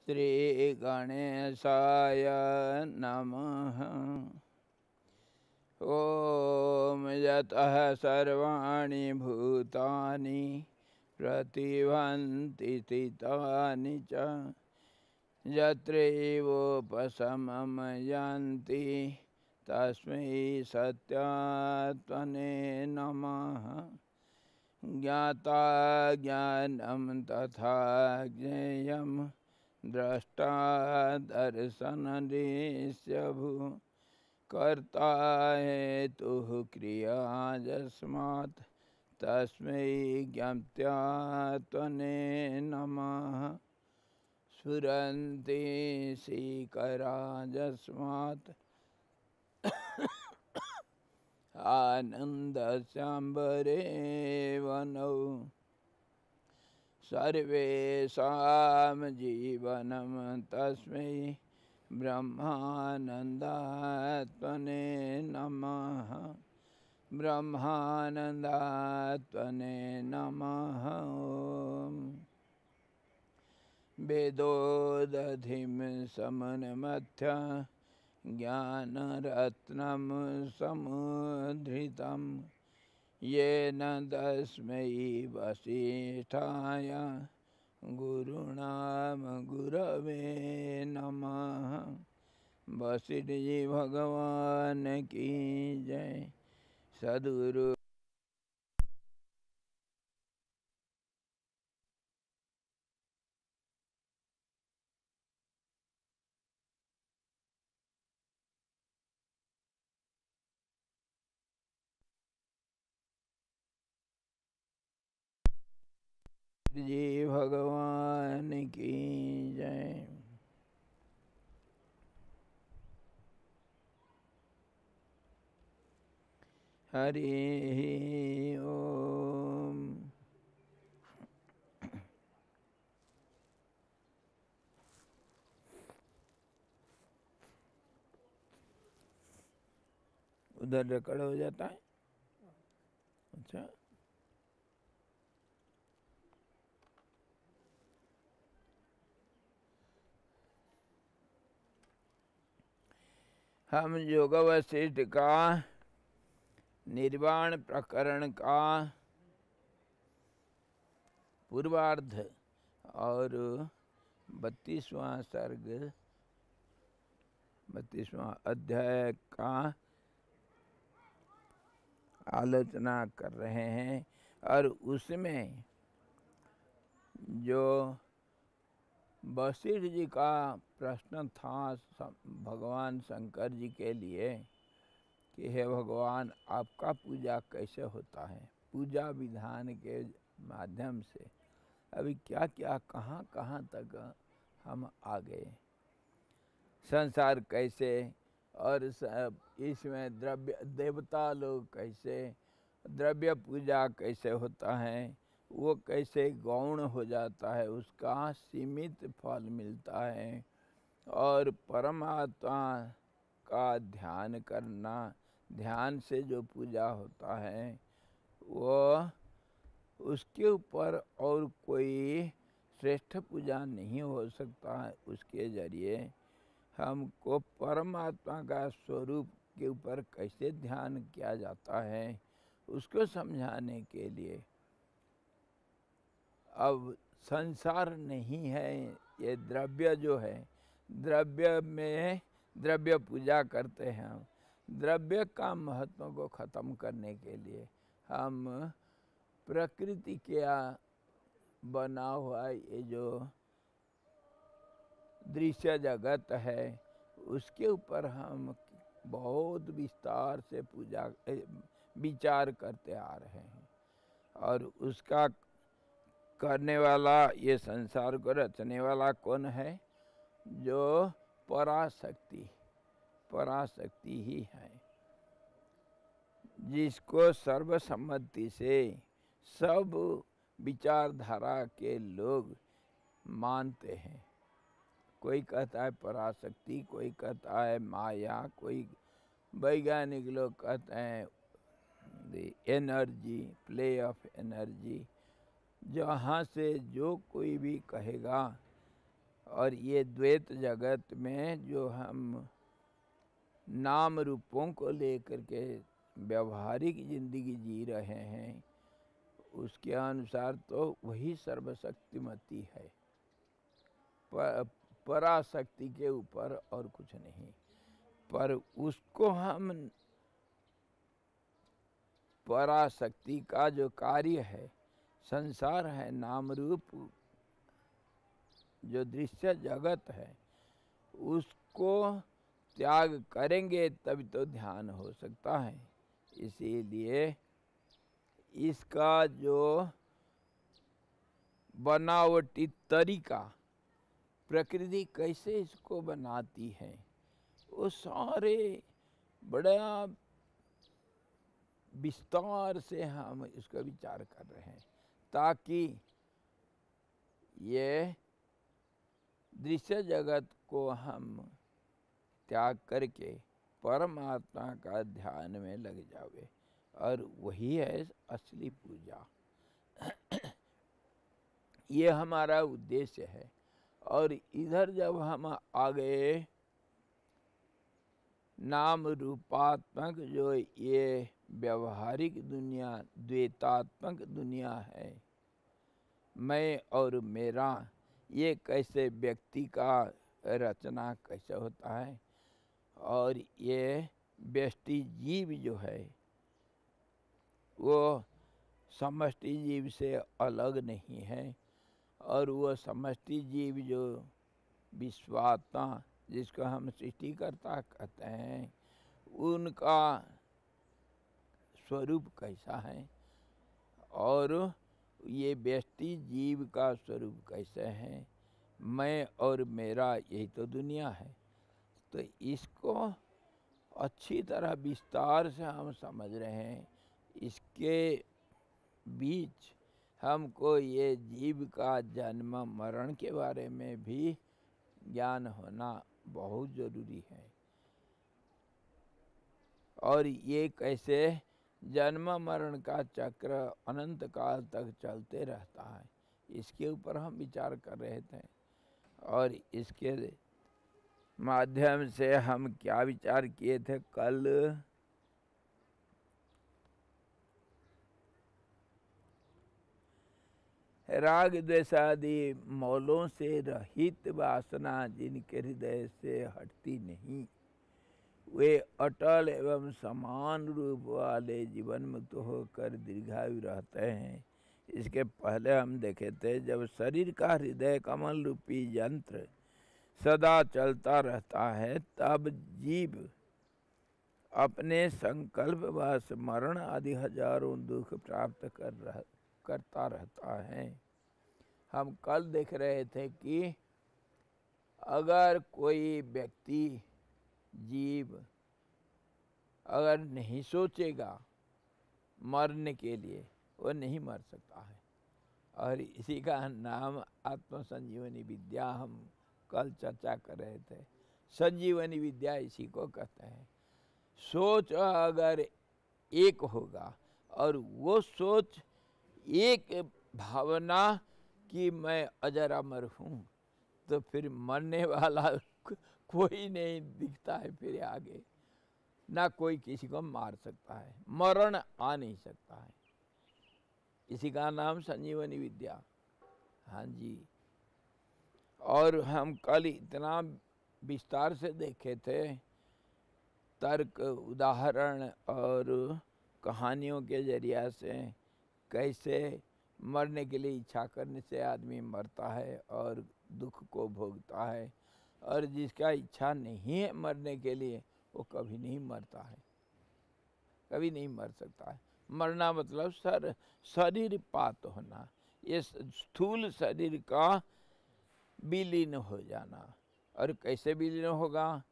श्री गणेशाय नमः। ओम यतः सर्वाणि भूतानि प्रतिभान्ति स्थितानि च यत्रैवोपशमं यान्ति तस्मै सत्यात्मने नमः। ज्ञाता ज्ञानं तथा ज्ञेयं द्रष्टा दर्शनदृश्यभू कर्ता हेतुः क्रिया यस्मात् तस्मै ज्ञात्यात्मने नमः। स्फुरन्ति शिखरा यस्मात् आनन्दस्याम्बरे वनौ सर्वेषां जीवनं तस्मै ब्रह्मानन्दात्मने नमः। ब्रह्मानन्दात्मने नमः। वेदोदधिं समन्मथ्य ज्ञानरत्नं समुद्धृतं येन तस्मै वसिष्ठाय गुरुणाम गुरवे नमः। वशिष्ठ जी भगवान की जय। सद्गुरु जी भगवान की जय। हरि ओम। उधर रिकॉर्ड हो जाता है। अच्छा, हम योग वशिष्ठ का निर्वाण प्रकरण का पूर्वार्ध और 32वां सर्ग 32वां अध्याय का आलोचना कर रहे हैं। और उसमें जो वशिष्ठ जी का प्रश्न था भगवान शंकर जी के लिए कि हे भगवान, आपका पूजा कैसे होता है, पूजा विधान के माध्यम से अभी क्या क्या कहाँ कहाँ तक हम आ गए, संसार कैसे, और इसमें द्रव्य देवता लोग कैसे, द्रव्य पूजा कैसे होता है, वो कैसे गौण हो जाता है, उसका सीमित फल मिलता है, और परमात्मा का ध्यान करना, ध्यान से जो पूजा होता है वो उसके ऊपर और कोई श्रेष्ठ पूजा नहीं हो सकता है। उसके जरिए हमको परमात्मा का स्वरूप के ऊपर कैसे ध्यान किया जाता है उसको समझाने के लिए अब संसार नहीं है, ये द्रव्य जो है, द्रव्य में द्रव्य पूजा करते हैं हम। द्रव्य का महत्व को ख़त्म करने के लिए हम प्रकृति का बना हुआ ये जो दृश्य जगत है उसके ऊपर हम बहुत विस्तार से पूजा विचार करते आ रहे हैं। और उसका करने वाला, ये संसार को रचने वाला कौन है? जो पराशक्ति, पराशक्ति ही है, जिसको सर्वसम्मति से सब विचारधारा के लोग मानते हैं। कोई कहता है पराशक्ति, कोई कहता है माया, कोई वैज्ञानिक लोग कहते हैं the energy, play of energy. जहाँ से जो कोई भी कहेगा और ये द्वैत जगत में जो हम नाम रूपों को लेकर के व्यवहारिक जिंदगी जी रहे हैं, उसके अनुसार तो वही सर्वशक्तिमती है, पराशक्ति के ऊपर और कुछ नहीं। पर उसको हम पराशक्ति का जो कार्य है, संसार है, नाम रूप जो दृश्य जगत है, उसको त्याग करेंगे तभी तो ध्यान हो सकता है। इसीलिए इसका जो बनावटी तरीका, प्रकृति कैसे इसको बनाती है, वो सारे बड़ा विस्तार से हम इसका विचार कर रहे हैं, ताकि ये दृश्य जगत को हम त्याग करके परमात्मा का ध्यान में लग जावे, और वही है असली पूजा। ये हमारा उद्देश्य है। और इधर जब हम आ गए नाम रूपात्मक जो ये व्यवहारिक दुनिया, द्वैतात्मक दुनिया है, मैं और मेरा, ये कैसे व्यक्ति का रचना कैसे होता है, और ये व्यष्टि जीव जो है वो समष्टि जीव से अलग नहीं है, और वो समष्टि जीव जो विश्वात्मा, जिसको हम सृष्टिकर्ता कहते हैं, उनका स्वरूप कैसा है, और ये व्यष्टि जीव का स्वरूप कैसे है, मैं और मेरा, यही तो दुनिया है। तो इसको अच्छी तरह विस्तार से हम समझ रहे हैं। इसके बीच हमको ये जीव का जन्म मरण के बारे में भी ज्ञान होना बहुत जरूरी है, और ये कैसे जन्म मरण का चक्र अनंत काल तक चलते रहता है, इसके ऊपर हम विचार कर रहे थे। और इसके माध्यम से हम क्या विचार किए थे कल, राग द्वेषादि मौलों से रहित वासना जिनके हृदय से हटती नहीं, वे अटल एवं समान रूप वाले जीवन मुक्त होकर दीर्घायु रहते हैं। इसके पहले हम देखे थे, जब शरीर का हृदय कमल रूपी यंत्र सदा चलता रहता है, तब जीव अपने संकल्प व स्मरण आदि हजारों दुख प्राप्त करता रहता है। हम कल देख रहे थे कि अगर कोई व्यक्ति, जीव अगर नहीं सोचेगा मरने के लिए, वो नहीं मर सकता है। और इसी का नाम आत्म संजीवनी विद्या हम कल चर्चा कर रहे थे। संजीवनी विद्या इसी को कहते हैं। सोच अगर एक होगा, और वो सोच एक भावना कि मैं अजर अमर हूँ, तो फिर मरने वाला कोई नहीं दिखता है फिर आगे, ना कोई किसी को मार सकता है, मरण आ नहीं सकता है। इसी का नाम संजीवनी विद्या। हाँ जी। और हम कल इतना विस्तार से देखे थे, तर्क, उदाहरण और कहानियों के जरिया से कैसे मरने के लिए इच्छा करने से आदमी मरता है और दुख को भोगता है, और जिसका इच्छा नहीं है मरने के लिए, वो कभी नहीं मरता है, कभी नहीं मर सकता है। मरना मतलब शरीर पात होना, ये स्थूल शरीर का विलीन हो जाना। और कैसे विलीन होगा?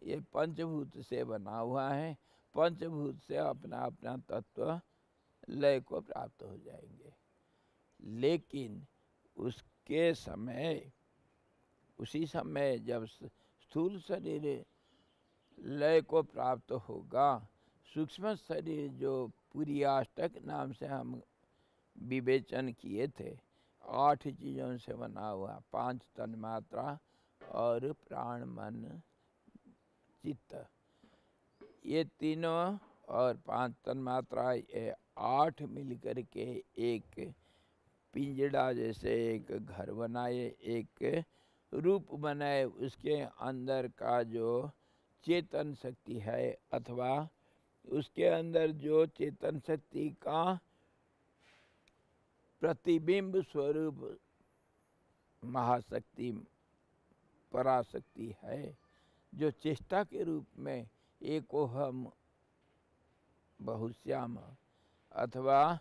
ये पंचभूत से बना हुआ है, पंचभूत से अपना अपना तत्व लय को प्राप्त हो जाएंगे। लेकिन उसके समय, उसी समय जब स्थूल शरीर लय को प्राप्त होगा, सूक्ष्म शरीर जो पुरियाष्टक नाम से हम विवेचन किए थे, 8 चीज़ों से बना हुआ, 5 तन्मात्रा और प्राण मन चित्त, ये तीनों और 5 तन्मात्रा, ये 8 मिलकर के एक पिंजड़ा जैसे एक घर बनाए, एक रूप बनाए। उसके अंदर का जो चेतन शक्ति है अथवा उसके अंदर जो चेतन शक्ति का प्रतिबिंब स्वरूप महाशक्ति पराशक्ति है, जो चेष्टा के रूप में एकोहम बहुश्याम अथवा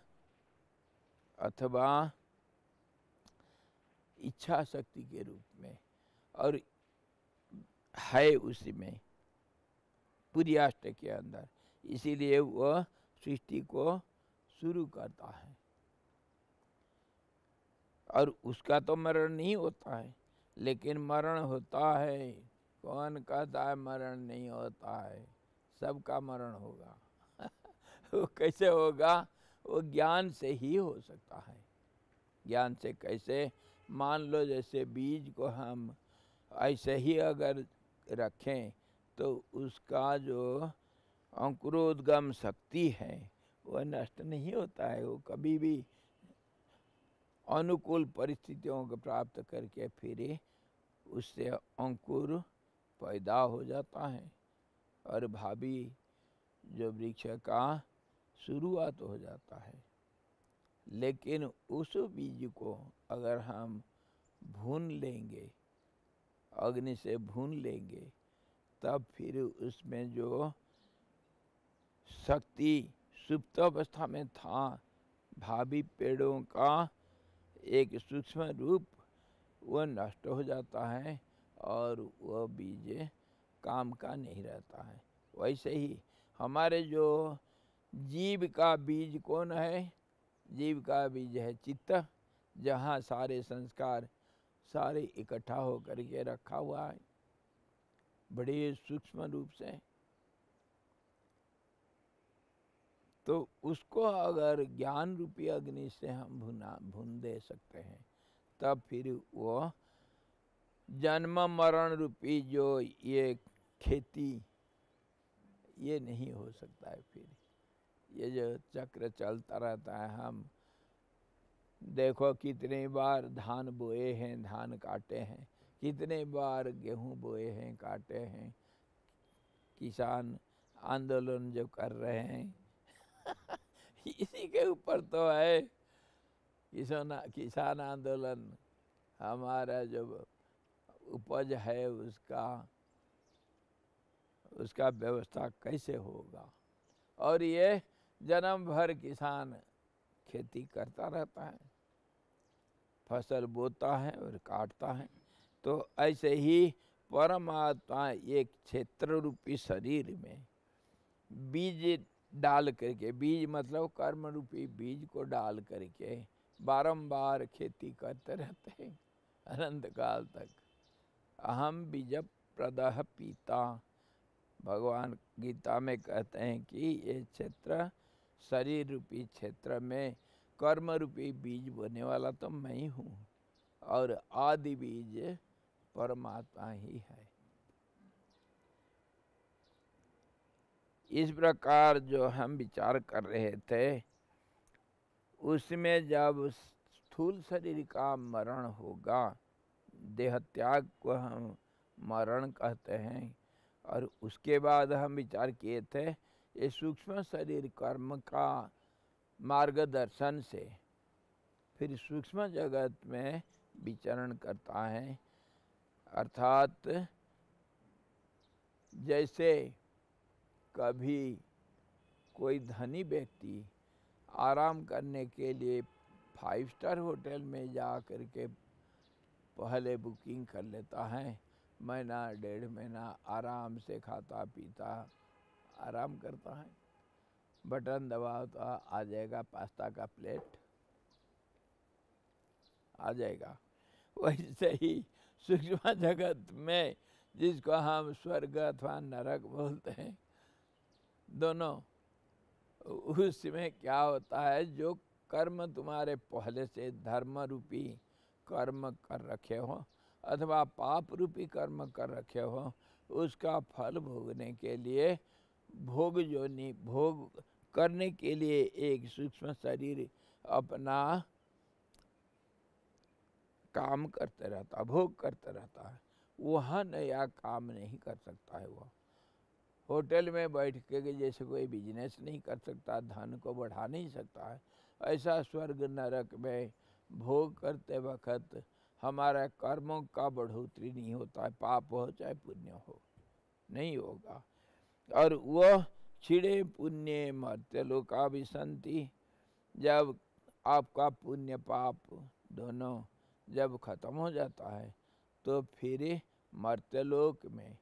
इच्छा शक्ति के रूप में और है उसी में पुर्याष्ट के अंदर, इसीलिए वह सृष्टि को शुरू करता है। और उसका तो मरण नहीं होता है, लेकिन मरण होता है। कौन कहता है मरण नहीं होता है? सबका मरण होगा। वो कैसे होगा? वो ज्ञान से ही हो सकता है। ज्ञान से कैसे? मान लो जैसे बीज को हम ऐसे ही अगर रखें तो उसका जो अंकुरोद्गम शक्ति है वह नष्ट नहीं होता है। वो कभी भी अनुकूल परिस्थितियों को प्राप्त करके फिर उससे अंकुर पैदा हो जाता है और भावी जो वृक्ष का शुरुआत हो जाता है। लेकिन उस बीज को अगर हम भून लेंगे, अग्नि से भून लेंगे, तब फिर उसमें जो शक्ति सुप्त अवस्था में था, भावी पेड़ों का एक सूक्ष्म रूप, वह नष्ट हो जाता है और वह बीज काम का नहीं रहता है। वैसे ही हमारे जो जीव का बीज कौन है? जीव का बीज है चित्त, जहाँ सारे संस्कार सारे इकट्ठा होकर के रखा हुआ है बड़े सूक्ष्म रूप से। तो उसको अगर ज्ञान रूपी अग्नि से हम भून दे सकते हैं, तब फिर वो जन्म मरण रूपी जो ये खेती, ये नहीं हो सकता है। फिर ये जो चक्र चलता रहता है, हम देखो कितने बार धान बोए हैं, धान काटे हैं, कितने बार गेहूं बोए हैं, काटे हैं। किसान आंदोलन जो कर रहे हैं इसी के ऊपर तो है किसान आंदोलन। हमारा जो उपज है उसका व्यवस्था कैसे होगा? और ये जन्म भर किसान खेती करता रहता है, फसल बोता है और काटता है। तो ऐसे ही परमात्मा एक क्षेत्र रूपी शरीर में बीज डाल करके, बीज मतलब कर्म रूपी बीज को डाल करके बारंबार खेती करते रहते हैं अनंत काल तक। अहम बीज प्रदह पीता, भगवान गीता में कहते हैं कि ये क्षेत्र, शरीर रूपी क्षेत्र में कर्म रूपी बीज बोने वाला तो मैं ही हूँ और आदि बीज परमात्मा ही है। इस प्रकार जो हम विचार कर रहे थे, उसमें जब स्थूल शरीर का मरण होगा, देह त्याग को हम मरण कहते हैं, और उसके बाद हम विचार किए थे ये सूक्ष्म शरीर कर्म का मार्गदर्शन से फिर सूक्ष्म जगत में विचरण करता है। अर्थात जैसे कभी कोई धनी व्यक्ति आराम करने के लिए 5 स्टार होटल में जा कर के पहले बुकिंग कर लेता है, महीना 1.5 महीना आराम से खाता पीता आराम करता है, बटन दबाओ तो आ जाएगा पास्ता का प्लेट, आ जाएगा। वैसे ही सूक्ष्म जगत में जिसको हम स्वर्ग अथवा नरक बोलते हैं, दोनों, उसमें क्या होता है, जो कर्म तुम्हारे पहले से धर्म रूपी कर्म कर रखे हो अथवा पाप रूपी कर्म कर रखे हो, उसका फल भोगने के लिए भोग करने के लिए एक सूक्ष्म शरीर अपना काम करते रहता, भोग करते रहता है। वह नया काम नहीं कर सकता है। वह होटल में बैठ के जैसे कोई बिजनेस नहीं कर सकता, धन को बढ़ा नहीं सकता है, ऐसा स्वर्ग नरक में भोग करते वक्त हमारा कर्मों का बढ़ोतरी नहीं होता है। पाप हो चाहे पुण्य हो, नहीं होगा। और वह छिड़े पुण्य मर्त्यलोका विसंति, जब आपका पुण्य पाप दोनों जब खत्म हो जाता है तो फिर मर्त्यलोक में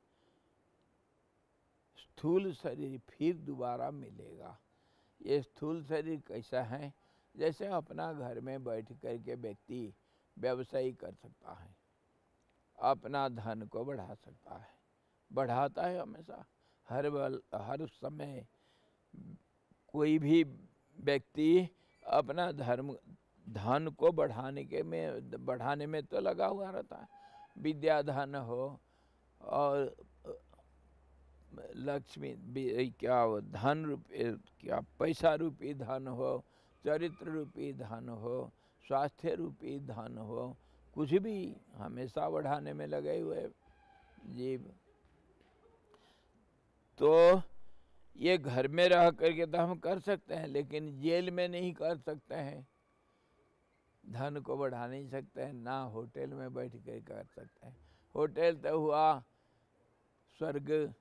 स्थूल शरीर फिर दोबारा मिलेगा। ये स्थूल शरीर कैसा है? जैसे अपना घर में बैठ कर के व्यक्ति व्यवसाय कर सकता है, अपना धन को बढ़ा सकता है, बढ़ाता है हमेशा, हर समय कोई भी व्यक्ति अपना धन को बढ़ाने में तो लगा हुआ रहता है। विद्या धन हो और लक्ष्मी क्या धन रूपी, क्या पैसा रूपी धन हो, चरित्र रूपी धन हो, स्वास्थ्य रूपी धन हो, कुछ भी हमेशा बढ़ाने में लगे हुए जीव। तो ये घर में रह करके तो हम कर सकते हैं, लेकिन जेल में नहीं कर सकते हैं। धन को बढ़ा नहीं सकते हैं, ना होटल में बैठ कर कर सकते हैं। होटल तो हुआ स्वर्ग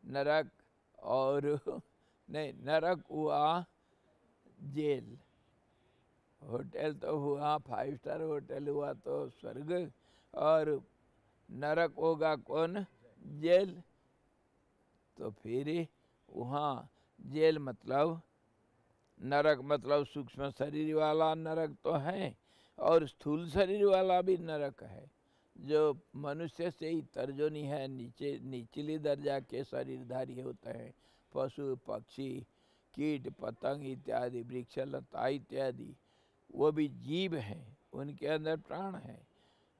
नरक, और नहीं, नरक हुआ जेल। होटल तो हुआ 5 स्टार होटल हुआ तो स्वर्ग, और नरक होगा कौन? जेल। तो फिर वहाँ जेल मतलब नरक मतलब सूक्ष्म शरीर वाला नरक तो है, और स्थूल शरीर वाला भी नरक है। जो मनुष्य से इतर जो नहीं है, निचली दर्जा के शरीरधारी होते हैं, पशु पक्षी कीट पतंग इत्यादि, वृक्ष लता इत्यादि, वो भी जीव हैं, उनके अंदर प्राण है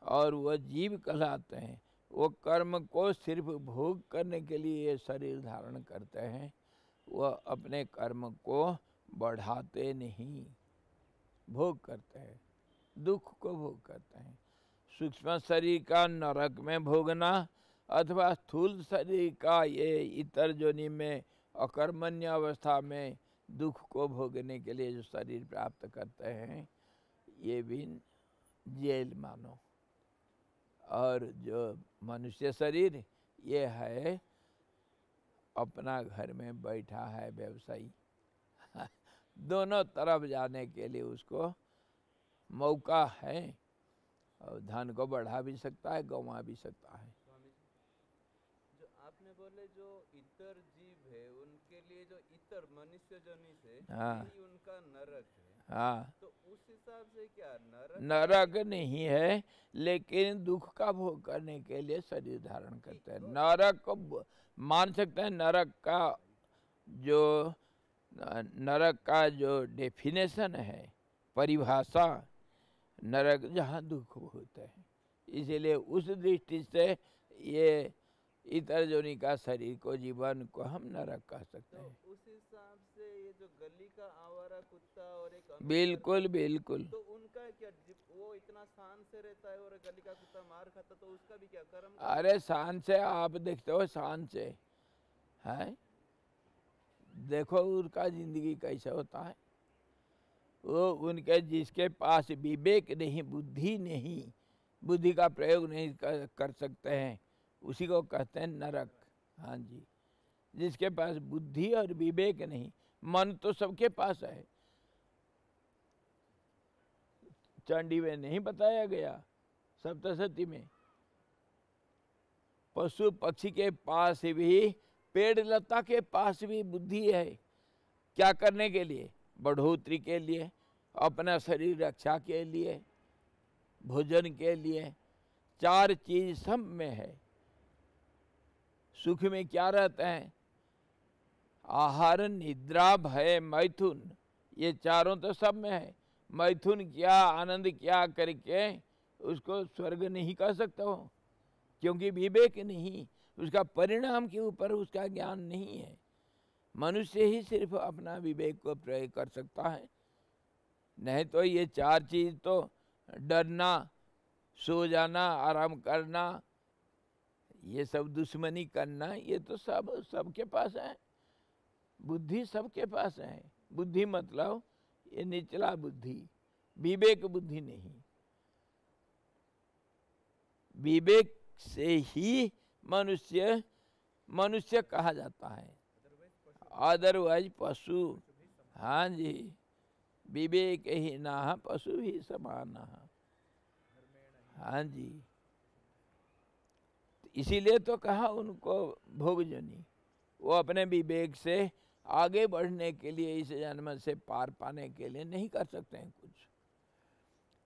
और वह जीव कहलाते हैं। वो कर्म को सिर्फ भोग करने के लिए ये शरीर धारण करते हैं, वह अपने कर्म को बढ़ाते नहीं, भोग करते हैं, दुख को भोग करते हैं। सूक्ष्म शरीर का नरक में भोगना अथवा स्थूल शरीर का ये इतर जोनि में अकर्मण्य अवस्था में दुख को भोगने के लिए जो शरीर प्राप्त करते हैं, ये भी जेल मानो। और जो मनुष्य शरीर ये है अपना घर में बैठा है व्यवसायी दोनों तरफ जाने के लिए उसको मौका है, और धन को बढ़ा भी सकता है, गंवा भी सकता है। जो आपने बोले जो इतर जीव है उनके लिए जो इतर मनुष्य जनी से यही उनका नरक है। हाँ, तो उस हिसाब से क्या नरक नहीं है, लेकिन दुख का भोग करने के लिए शरीर धारण करते हैं। नरक को मान सकते हैं। नरक का जो डेफिनेशन है, परिभाषा, नरक जहाँ दुख होते हैं, इसीलिए उस दृष्टि से ये इतर जोनि का शरीर को, जीवन को हम नरक कह सकते हैं। तो उस हिसाब से ये जो गली का आवारा कुत्ता और एक बिल्कुल बिल्कुल, तो उनका क्या, वो इतना शान से रहता है और गली का कुत्ता मार खाता, तो उसका भी क्या कर्म? अरे शान से आप देखते हो, शान से है, देखो उनका जिंदगी कैसे होता है। वो उनके जिसके पास विवेक नहीं, बुद्धि नहीं, बुद्धि का प्रयोग नहीं कर सकते हैं, उसी को कहते हैं नरक। हाँ जी, जिसके पास बुद्धि और विवेक नहीं, मन तो सबके पास है। चंडी में नहीं बताया गया, सप्तशती में, पशु पक्षी के पास भी, पेड़ लता के पास भी बुद्धि है। क्या करने के लिए? बढ़ोतरी के लिए, अपना शरीर रक्षा के लिए, भोजन के लिए, 4 चीज सब में है। सुख में क्या रहते हैं? आहार, निद्रा, भय, मैथुन, ये चारों तो सब में है। मैथुन किया, आनंद किया करके उसको स्वर्ग नहीं कह सकता हो, क्योंकि विवेक नहीं, उसका परिणाम के ऊपर उसका ज्ञान नहीं है। मनुष्य ही सिर्फ अपना विवेक को प्रयोग कर सकता है, नहीं तो ये चार चीज तो डरना, सो जाना, आराम करना, ये सब दुश्मनी करना, ये तो सबके पास है। बुद्धि सबके पास है। बुद्धि मतलब ये निचला बुद्धि, विवेक बुद्धि नहीं। विवेक से ही मनुष्य कहा जाता है, अदरवाइज पशु। हाँ जी, विवेक ही ना पशु ही समान। हाँ जी, इसीलिए तो कहा उनको भोगजनी। वो अपने विवेक से आगे बढ़ने के लिए, इस जन्म से पार पाने के लिए नहीं कर सकते हैं कुछ।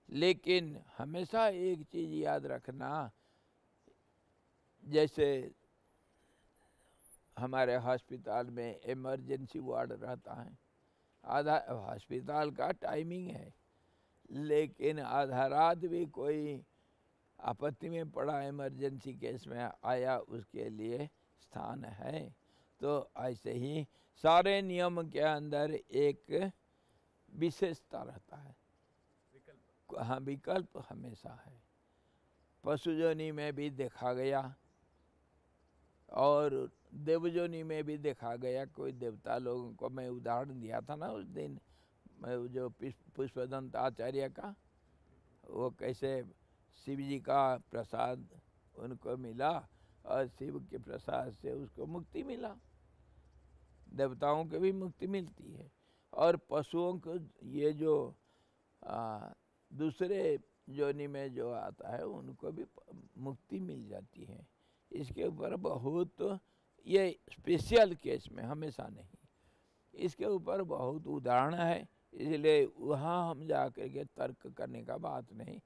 लेकिन हमेशा एक चीज याद रखना, जैसे हमारे हॉस्पिटल में इमरजेंसी वार्ड रहता है, आधा हॉस्पिटल का टाइमिंग है, लेकिन आधा रात भी कोई आपत्ति में पड़ा, इमरजेंसी केस में आया, उसके लिए स्थान है। तो ऐसे ही सारे नियम के अंदर एक विशेषता रहता है। हाँ, विकल्प हमेशा है। पशुजोनि में भी देखा गया और देवजोनि में भी देखा गया। कोई देवता लोगों को मैं उदाहरण दिया था ना उस दिन, जो पुष्पदंत आचार्य का, वो कैसे शिव जी का प्रसाद उनको मिला और शिव के प्रसाद से उसको मुक्ति मिला। देवताओं को भी मुक्ति मिलती है, और पशुओं को ये जो दूसरे जोनि में जो आता है उनको भी मुक्ति मिल जाती है। इसके ऊपर बहुत, ये स्पेशल केस में, हमेशा नहीं, इसके ऊपर बहुत उदाहरण है। इसलिए वहाँ हम जा कर के तर्क करने का बात नहीं,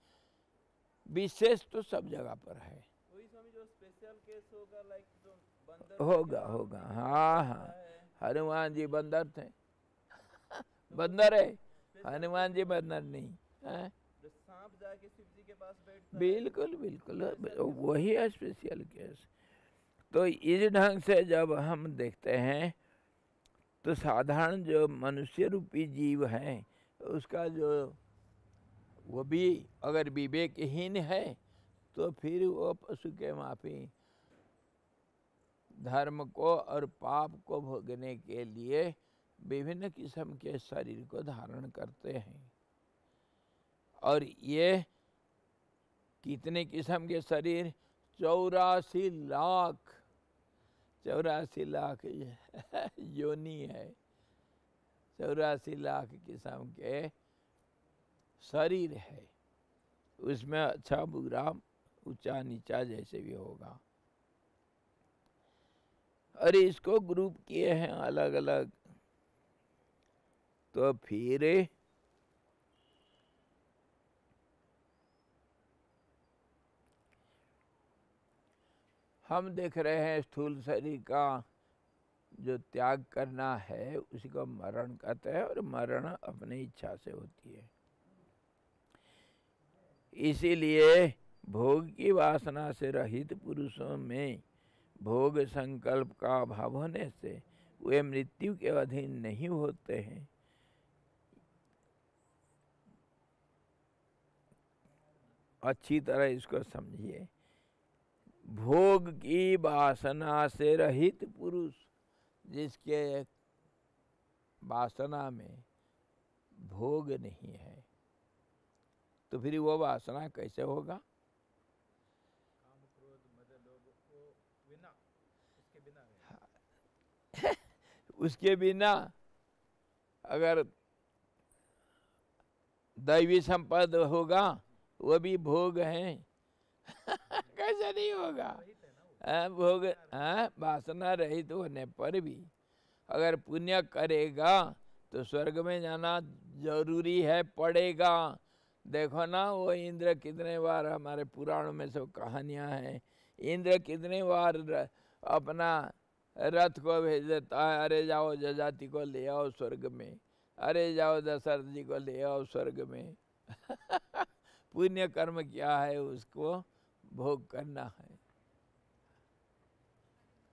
विशेष तो सब जगह पर है। वही स्वामी जो स्पेशल केस होगा, लाइक जो बंदर होगा। हाँ, हनुमान जी बंदर थे। बंदर है, हनुमान जी बंदर नहीं है। सांप जाके शिव जी के पास बैठता है। बिल्कुल वही है स्पेशल केस। तो इस ढंग से जब हम देखते हैं तो साधारण जो मनुष्य रूपी जीव है, उसका जो वो भी अगर विवेकहीन है तो फिर वो पशु के माफी धर्म को और पाप को भोगने के लिए विभिन्न किस्म के शरीर को धारण करते हैं। और ये कितने किस्म के शरीर? 84 लाख योनि है। 84 लाख किस्म के शरीर है। उसमें अच्छा बुरा, ऊंचा नीचा जैसे भी होगा। और इसको ग्रुप किए हैं अलग अलग। तो फिर हम देख रहे हैं स्थूल शरीर का जो त्याग करना है उसी को मरण कहते हैं, और मरण अपनी इच्छा से होती है। इसीलिए भोग की वासना से रहित पुरुषों में भोग संकल्प का अभाव होने से वे मृत्यु के अधीन नहीं होते हैं। अच्छी तरह इसको समझिए। भोग की वासना से रहित पुरुष, जिसके वासना में भोग नहीं है, तो फिर वो वासना कैसे होगा? काम क्रोध मद लोभ को बिना, उसके बिना उसके बिना अगर दैवी संपद होगा वो भी भोग है। कैसे नहीं होगा? भोग वासना रहित होने पर भी अगर पुण्य करेगा तो स्वर्ग में जाना जरूरी है, पड़ेगा। देखो ना, वो इंद्र कितने बार, हमारे पुराण में सब कहानियां हैं, इंद्र कितने बार अपना रथ को भेज देता है, अरे जाओ जजाति को ले आओ स्वर्ग में, अरे जाओ दशरथ जी को ले आओ स्वर्ग में। पुण्य कर्म क्या है उसको भोग करना है।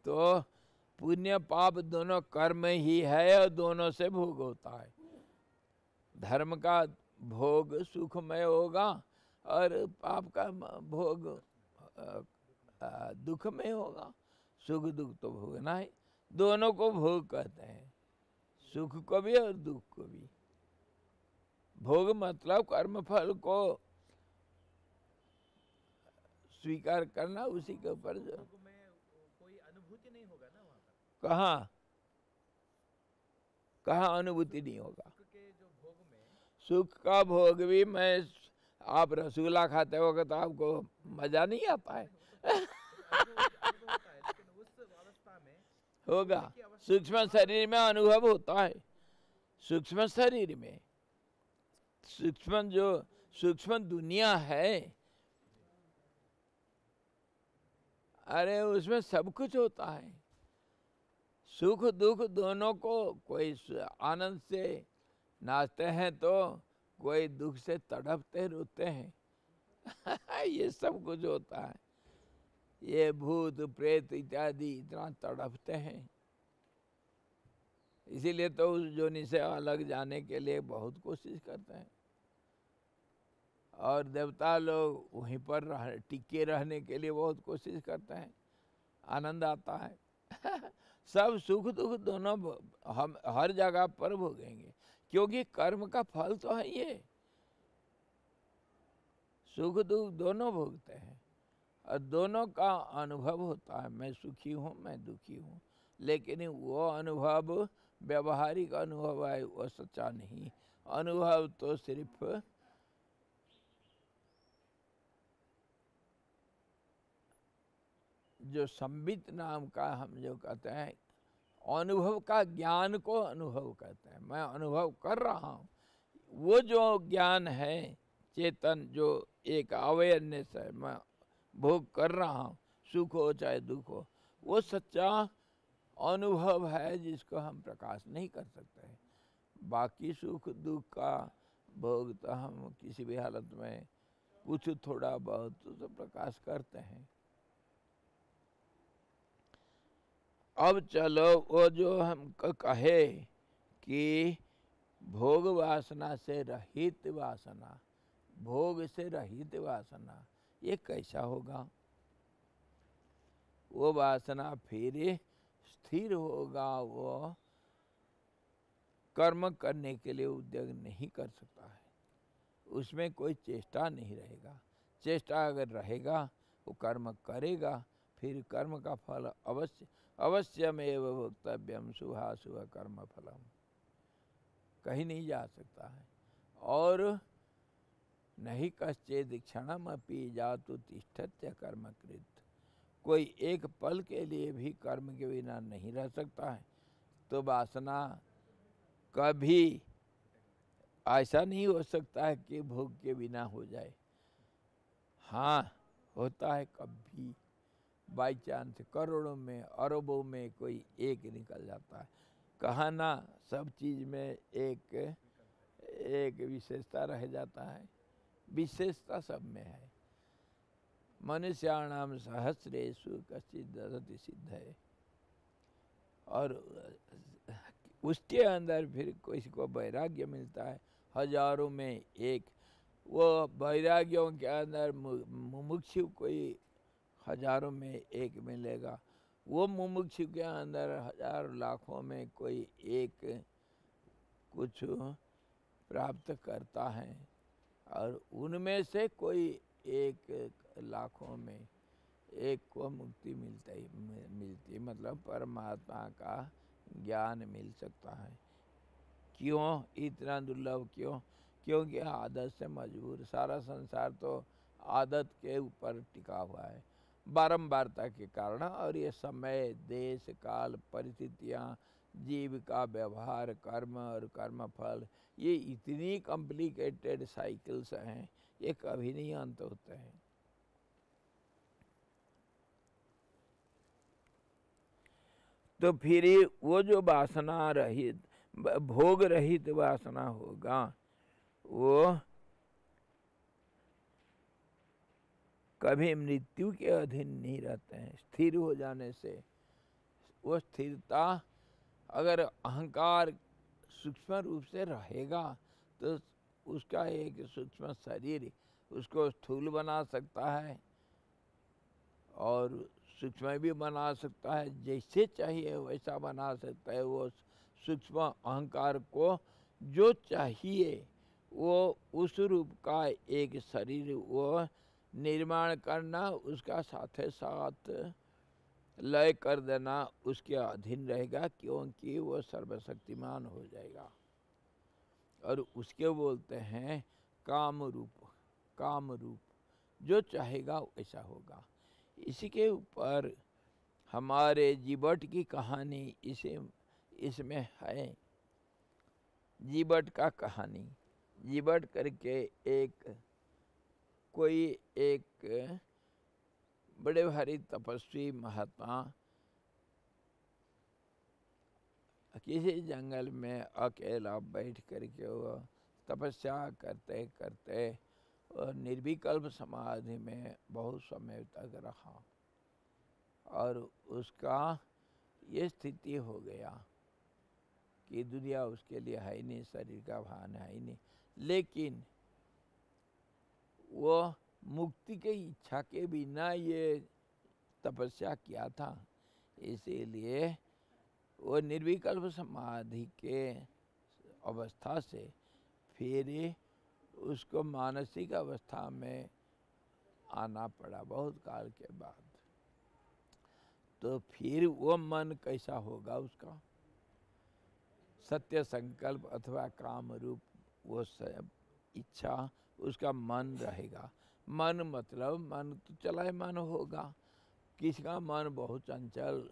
तो पुण्य पाप दोनों कर्म ही है और दोनों से भोग होता है। धर्म का भोग सुखमय होगा और पाप का भोग दुख में होगा। सुख दुख तो भोगना है, दोनों को भोग कहते हैं, सुख को भी और दुख को भी। भोग मतलब कर्म फल को स्वीकार करना, उसी के ऊपर जो कोई अनुभूति नहीं होगा ना वहाँ पर। कहाँ अनुभूति नहीं होगा। के जो भोग में सुख का भोग भी, मैं आप रसगुल्ला खाते हो तो आपको मजा नहीं आता है होगा। सूक्ष्म शरीर में अनुभव होता है, सूक्ष्म शरीर में, सूक्ष्म जो सूक्ष्म दुनिया है, अरे उसमें सब कुछ होता है। सुख दुख दोनों को, कोई आनंद से नाचते हैं तो कोई दुख से तड़पते रोते हैं ये सब कुछ होता है। ये भूत प्रेत इत्यादि इतना तड़पते हैं, इसीलिए तो उस जोनि से अलग जाने के लिए बहुत कोशिश करते हैं। और देवता लोग वहीं पर टिके रहने के लिए बहुत कोशिश करते हैं, आनंद आता है सब सुख दुख दोनों हम हर जगह पर भोगेंगे, क्योंकि कर्म का फल तो है ये। सुख दुख दोनों भोगते हैं और दोनों का अनुभव होता है। मैं सुखी हूँ, मैं दुखी हूँ, लेकिन वो अनुभव व्यवहारिक अनुभव है, वो सच्चा नहीं। अनुभव तो सिर्फ जो संबित नाम का हम जो कहते हैं, अनुभव का ज्ञान को अनुभव कहते हैं। मैं अनुभव कर रहा हूँ, वो जो ज्ञान है चेतन, जो एक अवेयरनेस है, मैं भोग कर रहा हूँ, सुख हो चाहे दुख हो, वो सच्चा अनुभव है जिसको हम प्रकाश नहीं कर सकते हैं। बाकी सुख दुख का भोग तो हम किसी भी हालत में कुछ थोड़ा बहुत तो प्रकाश करते हैं। अब चलो वो जो हम कहे कि भोग वासना से रहित वासना, भोग से रहित वासना, ये कैसा होगा? वो वासना फिर स्थिर होगा, वो कर्म करने के लिए उद्योग नहीं कर सकता है, उसमें कोई चेष्टा नहीं रहेगा। चेष्टा अगर रहेगा वो कर्म करेगा, फिर कर्म का फल अवश्यमेव भोक्तव्यम शुभाशुभ कर्म फलम, कहीं नहीं जा सकता है। और नहीं कश्चित् क्षणमपि जातु तिष्ठत्य कर्मकृत, कोई एक पल के लिए भी कर्म के बिना नहीं रह सकता है। तो वासना कभी ऐसा नहीं हो सकता है कि भोग के बिना हो जाए। हाँ, होता है कभी बाई चांस, करोड़ों में अरबों में कोई एक निकल जाता है। कहा ना, सब चीज़ में एक विशेषता रह जाता है, विशेषता सब में है। मनुष्याणाम सहस्रेषु कश्चित् ददति सिद्धये, और उसके अंदर फिर किसी को वैराग्य मिलता है, हजारों में एक। वो वैराग्यों के अंदर मुमुक्षु कोई हजारों में एक मिलेगा, वो मुमुक्षु के अंदर हजारों लाखों में कोई एक कुछ प्राप्त करता है, और उनमें से कोई एक लाखों में एक को मुक्ति मिलती, मतलब परमात्मा का ज्ञान मिल सकता है। क्यों इतना दुर्लभ? क्योंकि आदत से मजबूर, सारा संसार तो आदत के ऊपर टिका हुआ है, बारंबारता के कारण। और ये समय, देश, काल, परिस्थितियाँ, जीव का व्यवहार, कर्म और कर्मफल, ये इतनी कॉम्प्लिकेटेड साइकिल्स हैं, ये कभी नहीं अंत होते हैं। तो फिर वो जो वासना रहित, भोग रहित वासना होगा, वो कभी मृत्यु के अधीन नहीं रहते हैं। स्थिर हो जाने से वो स्थिरता, अगर अहंकार सूक्ष्म रूप से रहेगा तो उसका एक सूक्ष्म शरीर उसको स्थूल बना सकता है और सूक्ष्म भी बना सकता है, जैसे चाहिए वैसा बना सकता है। वो सूक्ष्म अहंकार को जो चाहिए वो उस रूप का एक शरीर वो निर्माण करना, उसका साथ साथ लय कर देना उसके अधीन रहेगा, क्योंकि वो सर्वशक्तिमान हो जाएगा। और उसके बोलते हैं काम रूप। काम रूप जो चाहेगा वैसा होगा। इसी के ऊपर हमारे जीवट की कहानी इसमें है। जीवट का कहानी, जीवट करके कोई एक बड़े भारी तपस्वी महात्मा किसी जंगल में अकेला बैठ करके वो तपस्या करते करते और निर्विकल्प समाधि में बहुत समय तक रहा और उसका ये स्थिति हो गया कि दुनिया उसके लिए है ही नहीं, शरीर का भान है ही नहीं। लेकिन वो मुक्ति की इच्छा के बिना ये तपस्या किया था, इसीलिए वो निर्विकल्प समाधि के अवस्था से फिर उसको मानसिक अवस्था में आना पड़ा बहुत काल के बाद। तो फिर वो मन कैसा होगा उसका? सत्य संकल्प अथवा काम रूप वो इच्छा उसका मन रहेगा। मन मतलब मन तो चलायमान होगा। किसका मन बहुत चंचल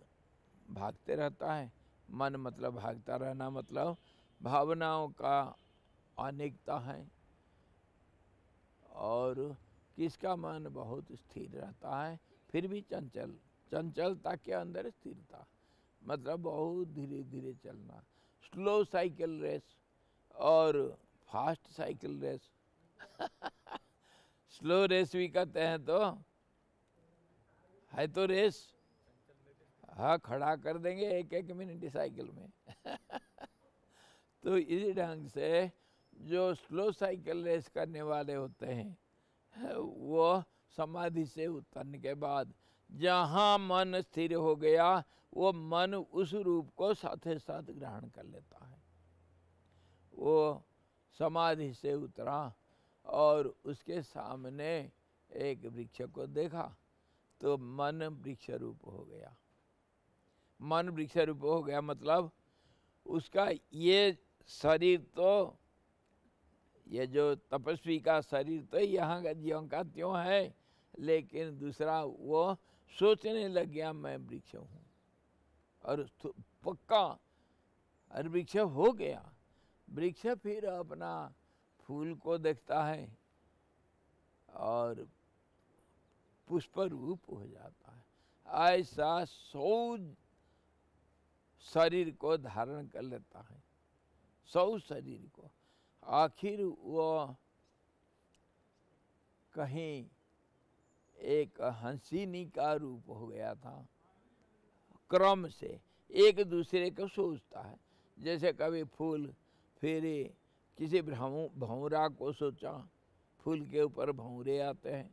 भागते रहता है। मन मतलब भागता रहना, मतलब भावनाओं का अनेकता है। और किसका मन बहुत स्थिर रहता है, फिर भी चंचल, चंचलता के अंदर स्थिरता, मतलब बहुत धीरे धीरे चलना। स्लो साइकिल रेस और fast cycle race slow race भी कहते हैं, तो है तो रेस। हाँ, खड़ा कर देंगे एक एक मिनट साइकिल में तो इसी ढंग से जो स्लो साइकिल रेस करने वाले होते हैं वो समाधि से उतरने के बाद जहाँ मन स्थिर हो गया वो मन उस रूप को साथ साथ ग्रहण कर लेता है। वो समाधि से उतरा और उसके सामने एक वृक्ष को देखा तो मन वृक्ष रूप हो गया। मन वृक्ष रूप हो गया मतलब उसका ये शरीर, तो ये जो तपस्वी का शरीर तो यहाँ का ज्यों का त्यों है, लेकिन दूसरा वो सोचने लग गया मैं वृक्ष हूँ और पक्का और वृक्ष हो गया। वृक्ष फिर अपना फूल को देखता है और पुष्प रूप हो जाता है। ऐसा 100 शरीर को धारण कर लेता है, 100 शरीर को। आखिर वो कहीं एक हंसिनी का रूप हो गया था। क्रम से एक दूसरे को सोचता है, जैसे कभी फूल फिर किसी भंवरा को सोचा, फूल के ऊपर भंवरे आते हैं,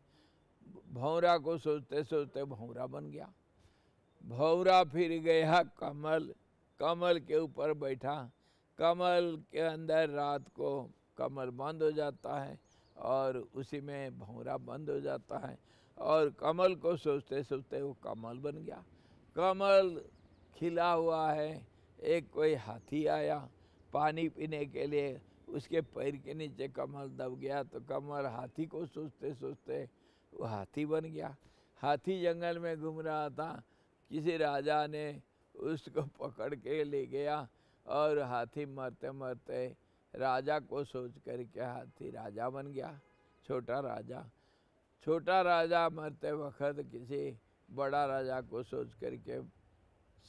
भंवरा को सोचते सोचते भंवरा बन गया। भंवरा फिर गया कमल, कमल के ऊपर बैठा, कमल के अंदर रात को कमल बंद हो जाता है और उसी में भंवरा बंद हो जाता है और कमल को सोचते सोचते वो कमल बन गया। कमल खिला हुआ है, एक कोई हाथी आया पानी पीने के लिए, उसके पैर के नीचे कमल दब गया तो कमल हाथी को सोचते सोचते वो हाथी बन गया। हाथी जंगल में घूम रहा था, किसी राजा ने उसको पकड़ के ले गया और हाथी मरते मरते राजा को सोच करके हाथी राजा बन गया। छोटा राजा मरते वक्त किसी बड़ा राजा को सोच करके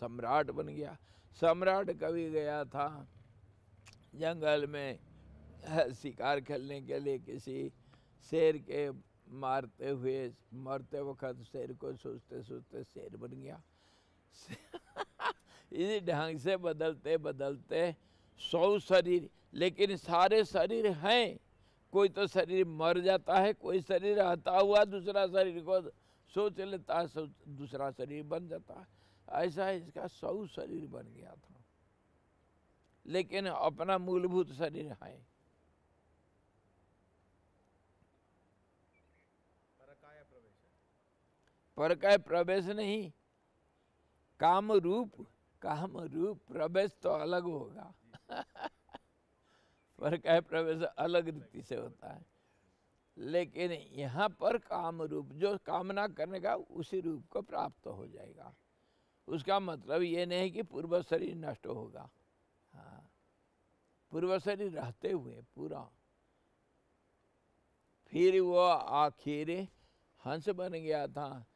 सम्राट बन गया। सम्राट कभी गया था जंगल में शिकार खेलने के लिए, किसी शेर के मारते हुए मरते वक्त शेर को सोचते सोचते शेर बन गया। इसी ढंग से बदलते बदलते 100 शरीर, लेकिन सारे शरीर हैं। कोई तो शरीर मर जाता है, कोई शरीर रहता हुआ दूसरा शरीर को सोच लेता है, दूसरा शरीर बन जाता है। ऐसा इसका 100 शरीर बन गया था, लेकिन अपना मूलभूत शरीर है। परकाय प्रवेश नहीं, काम रूप प्रवेश तो अलग होगा। परकाय प्रवेश अलग रीति से होता है, लेकिन यहाँ पर काम रूप जो कामना करने का उसी रूप को प्राप्त हो जाएगा। उसका मतलब ये नहीं कि पूर्व शरीर नष्ट होगा। हाँ, पूर्व शरीर रहते हुए पूरा, फिर वो आखिर हंस बन गया था।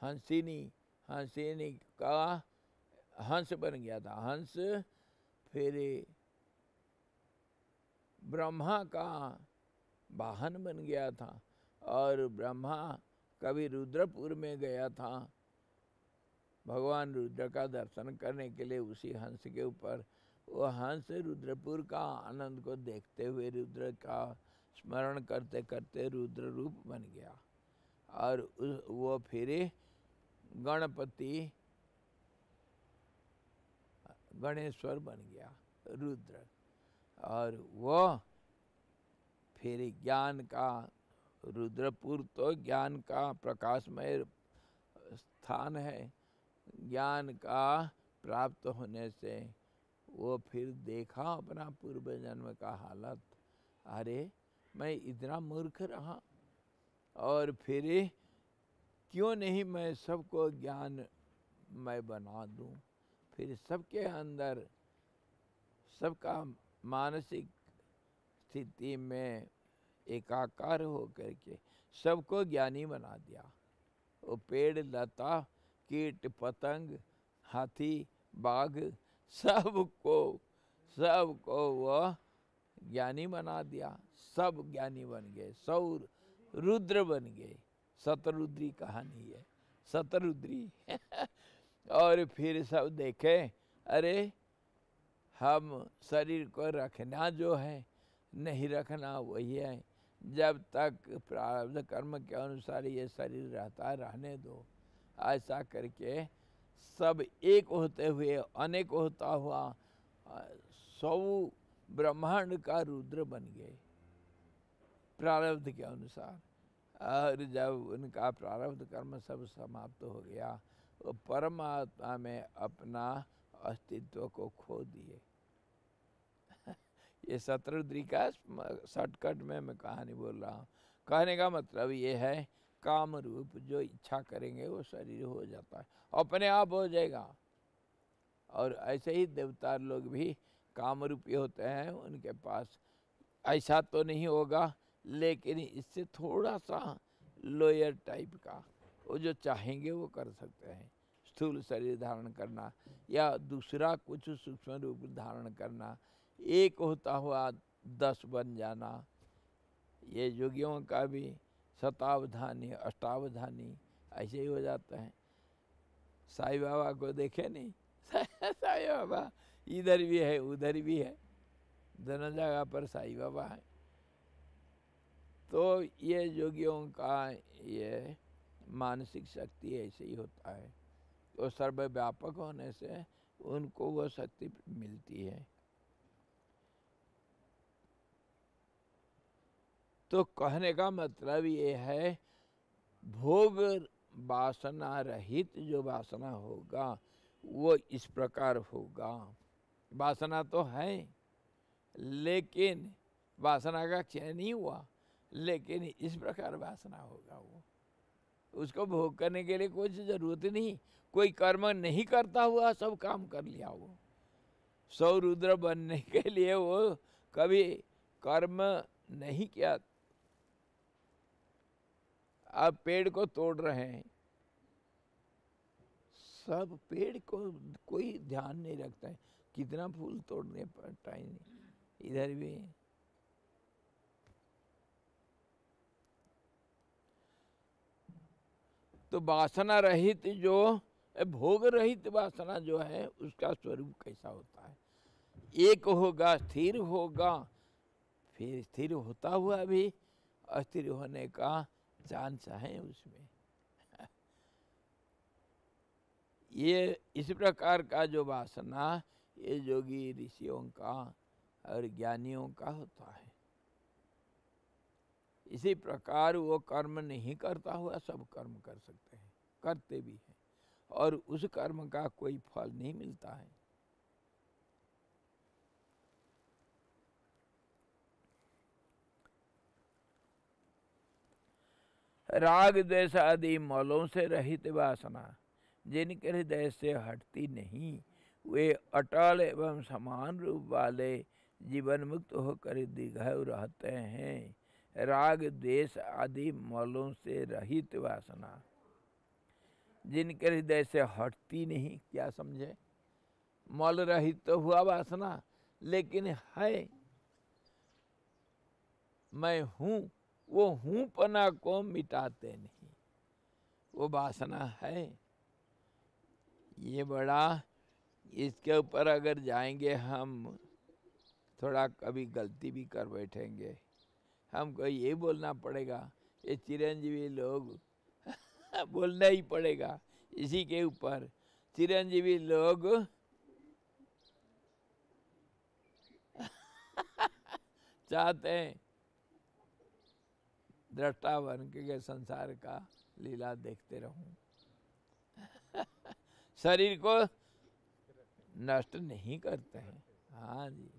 हंसिनी का हंस बन गया था। हंस फिर ब्रह्मा का वाहन बन गया था, और ब्रह्मा कभी रुद्रपुर में गया था भगवान रुद्र का दर्शन करने के लिए। उसी हंस के ऊपर वो हंस रुद्रपुर का आनंद को देखते हुए रुद्र का स्मरण करते करते रुद्र रूप बन गया, और वो फिर गणपति गणेश्वर बन गया रुद्र। और वो फिर ज्ञान का, रुद्रपुर तो ज्ञान का प्रकाशमय स्थान है। ज्ञान का प्राप्त होने से वो फिर देखा अपना पूर्व जन्म का हालत, अरे मैं इतना मूर्ख रहा, और फिर क्यों नहीं मैं सबको ज्ञान मैं बना दूं। फिर सबके अंदर सबका मानसिक स्थिति में एकाकार हो करके सबको ज्ञानी बना दिया। वो पेड़ लता कीट पतंग हाथी बाघ सबको वह ज्ञानी बना दिया। सब ज्ञानी बन गए, सब रुद्र बन गए। शतरुद्री कहानी है, शतरुद्री। और फिर सब देखे, अरे हम शरीर को रखना जो है नहीं रखना वही है। जब तक प्रारब्ध कर्म के अनुसार ये शरीर रहता है रहने दो। ऐसा करके सब एक होते हुए अनेक होता हुआ 100 ब्रह्मांड का रुद्र बन गए प्रारब्ध के अनुसार। और जब उनका प्रारब्ध कर्म सब समाप्त हो गया, वो परमात्मा में अपना अस्तित्व को खो दिए। ये शतरुद्री का शॉर्टकट में मैं कहानी बोल रहा हूँ। कहने का मतलब ये है, काम रूप जो इच्छा करेंगे वो शरीर हो जाता है, अपने आप हो जाएगा। और ऐसे ही देवता लोग भी काम रूपी होते हैं, उनके पास ऐसा तो नहीं होगा, लेकिन इससे थोड़ा सा लोअर टाइप का वो जो चाहेंगे वो कर सकते हैं। स्थूल शरीर धारण करना या दूसरा कुछ सूक्ष्म रूप धारण करना, एक होता हुआ 10 बन जाना, ये योगियों का भी शतावधानी अष्टावधानी ऐसे ही हो जाता है। साईं बाबा को देखे नहीं, साईं बाबा इधर भी है उधर भी है, दोनों जगह पर साईं बाबा है। तो ये योगियों का ये मानसिक शक्ति ऐसे ही होता है। तो सर्वव्यापक होने से उनको वो शक्ति मिलती है। तो कहने का मतलब ये है, भोग वासना रहित जो वासना होगा वो इस प्रकार होगा। वासना तो है, लेकिन वासना का क्षय नहीं हुआ, लेकिन इस प्रकार वासना होगा। वो उसको भोग करने के लिए कुछ जरूरत नहीं, कोई कर्म नहीं करता हुआ सब काम कर लिया। वो 100 रुद्र बनने के लिए वो कभी कर्म नहीं किया। आप पेड़ को तोड़ रहे हैं, सब पेड़ को कोई ध्यान नहीं रखता है, कितना फूल तोड़ने पर टाइम नहीं। इधर भी तो वासना रहित जो भोग रहित वासना जो है उसका स्वरूप कैसा होता है? एक होगा, स्थिर होगा, फिर स्थिर होता हुआ भी अस्थिर होने का चांस है उसमें। ये इस प्रकार का जो वासना ये योगी ऋषियों का और ज्ञानियों का होता है। इसी प्रकार वो कर्म नहीं करता हुआ सब कर्म कर सकते हैं, करते भी हैं, और उस कर्म का कोई फल नहीं मिलता है। राग द्वेष आदि मौलों से रहित वासना जिनके हृदय से हटती नहीं, वे अटल एवं समान रूप वाले जीवन मुक्त होकर दीर्घायु रहते हैं। राग द्वेष आदि मौलों से रहित वासना जिनके हृदय से हटती नहीं, क्या समझे? मौल रहित तो हुआ वासना, लेकिन है मैं हूँ, वो हूँ पना को मिटाते नहीं, वो वासना है। ये बड़ा, इसके ऊपर अगर जाएंगे हम, थोड़ा कभी गलती भी कर बैठेंगे, हमको ये बोलना पड़ेगा, ये चिरंजीवी लोग बोलना ही पड़ेगा इसी के ऊपर। चिरंजीवी लोग चाहते हैं दृष्टा बन के संसार का लीला देखते रहूं। शरीर को नष्ट नहीं करते हैं। हाँ जी,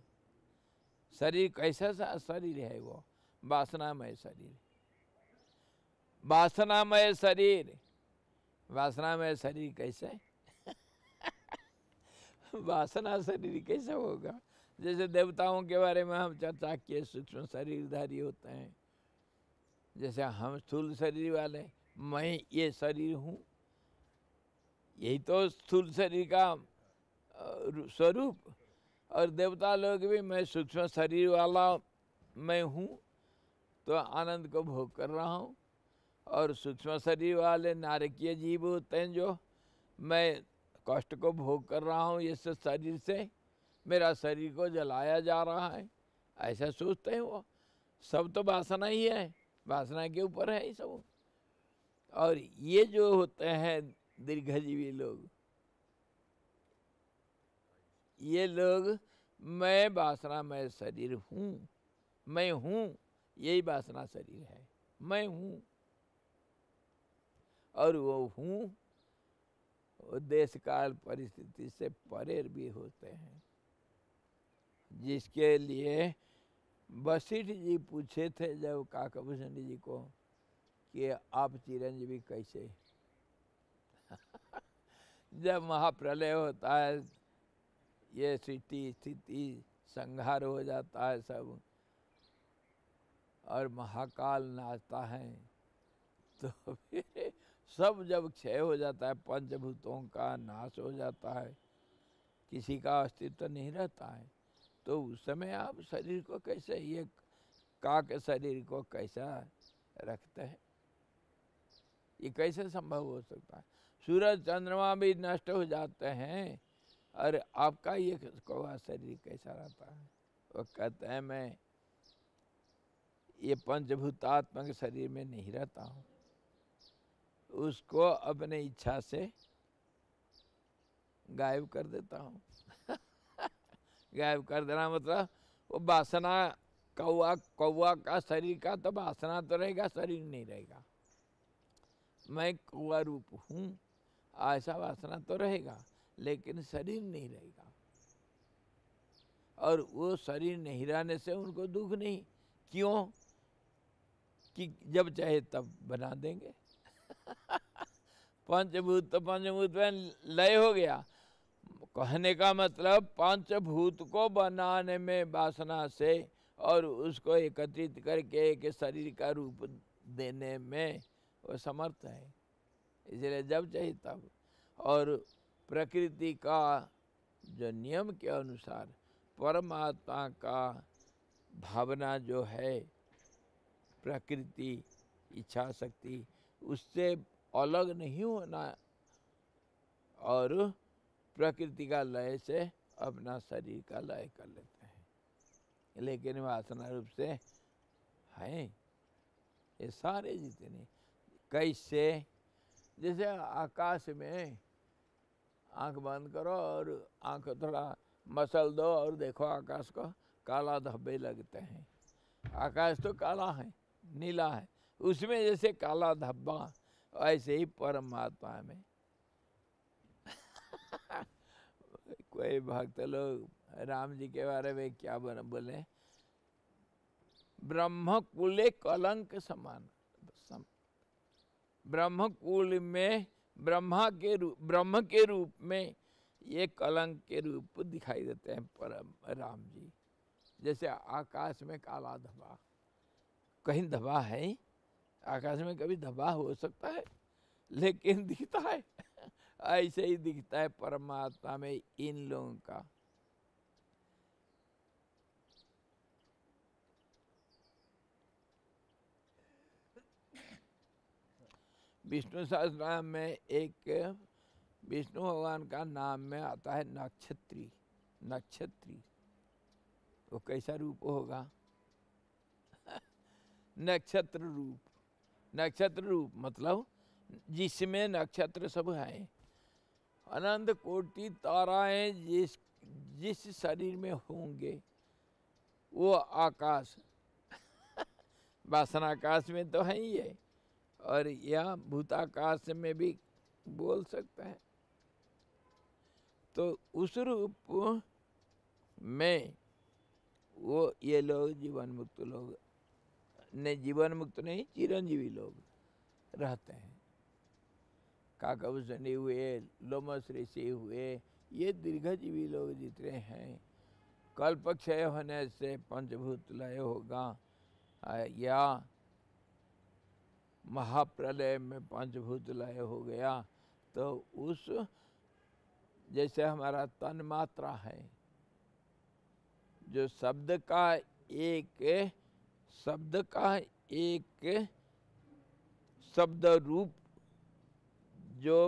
शरीर कैसा सा शरीर है? वो वासनामय शरीर, वासनामय शरीर। वासनामय शरीर कैसे? वासना शरीर कैसे होगा? जैसे देवताओं के बारे में हम चर्चा किए, सूक्ष्म शरीरधारी होते हैं। जैसे हम स्थूल शरीर वाले, मैं ये शरीर हूँ, यही तो स्थूल शरीर का स्वरूप। और देवता लोग भी मैं सूक्ष्म शरीर वाला मैं हूँ, तो आनंद को भोग कर रहा हूँ। और सूक्ष्म शरीर वाले नारकीय जीव होते हैं, जो मैं कष्ट को भोग कर रहा हूँ, इस शरीर से मेरा शरीर को जलाया जा रहा है, ऐसा सोचते हैं। वो सब तो वासना ही है, वासना के ऊपर है ये सब। और ये जो होते हैं दीर्घजीवी लोग, ये लोग मैं वासना मैं शरीर हूँ, मैं हूँ, यही वासना शरीर है, मैं हूँ। और वो हूँ देश काल परिस्थिति से परे भी होते हैं, जिसके लिए वशिष्ठ जी पूछे थे जब काकभूषण जी को कि आप चिरंजीवी कैसे? जब महाप्रलय होता है, ये सृष्टि स्थिति संहार हो जाता है सब, और महाकाल नाचता है, तो फिर सब जब क्षय हो जाता है, पंचभूतों का नाश हो जाता है, किसी का अस्तित्व नहीं रहता है, तो उस समय आप शरीर को कैसे, ये काक शरीर को कैसा रखते हैं? ये कैसे संभव हो सकता है? सूरज चंद्रमा भी नष्ट हो जाते हैं, और आपका ये कौवा शरीर कैसा रहता है? वो कहते हैं मैं ये पंचभूतात्मक शरीर में नहीं रहता हूँ, उसको अपने इच्छा से गायब कर देता हूँ। गायब कर देना मतलब वो वासना, कौवा का शरीर का तो वासना तो रहेगा, शरीर नहीं रहेगा। मैं कौवा रूप हूँ ऐसा वासना तो रहेगा, लेकिन शरीर नहीं रहेगा। और वो शरीर नहीं रहने से उनको दुख नहीं, क्यों? कि जब चाहे तब बना देंगे। पंचभूत तो पंचभूत में लय हो गया। कहने का मतलब पंचभूत को बनाने में वासना से और उसको एकत्रित करके एक शरीर का रूप देने में वो समर्थ है, इसलिए जब चाहिए तब। और प्रकृति का जो नियम के अनुसार परमात्मा का भावना जो है, प्रकृति इच्छा शक्ति, उससे अलग नहीं होना और प्रकृति का लय से अपना शरीर का लय कर लेते हैं, लेकिन वासना रूप से हैं ये सारे जितने। कैसे? जैसे आकाश में आंख बंद करो और आंख थोड़ा मसल दो और देखो आकाश को, काला धब्बे लगते हैं। आकाश तो काला है, नीला है, उसमें जैसे काला धब्बा, ऐसे ही परमात्मा में कोई भक्त लोग राम जी के बारे में क्या बोले, ब्रह्म कुले कलंक समान। ब्रह्म कुल में ब्रह्म के रूप में ये कलंक के रूप दिखाई देते हैं परम राम जी। जैसे आकाश में काला धब्बा, कहीं धब्बा है? आकाश में कभी धब्बा हो सकता है? लेकिन दिखता है ऐसे ही दिखता है परमात्मा में इन लोगों का। विष्णु सहस्त्रनाम में एक विष्णु भगवान का नाम में आता है नक्षत्री। नक्षत्री वो कैसा रूप होगा? नक्षत्र रूप। नक्षत्र रूप मतलब जिसमें नक्षत्र सब हैं, अनंत कोटि ताराएं जिस शरीर में होंगे वो आकाश वासनाकाश में तो है ही है, और यह भूताकाश में भी बोल सकते हैं। तो उस रूप में वो ये लोग जीवन मुक्त लोग ने, जीवन मुक्त नहीं चिरंजीवी लोग रहते हैं। काकभूषणी हुए, लोमस ऋषि हुए, ये दीर्घजीवी लोग जितने हैं, कल्पक्षय होने से पंचभूत लय होगा, या महाप्रलय में पंचभूत लय हो गया, तो उस जैसे हमारा तन मात्रा है, जो शब्द का एक शब्द रूप जो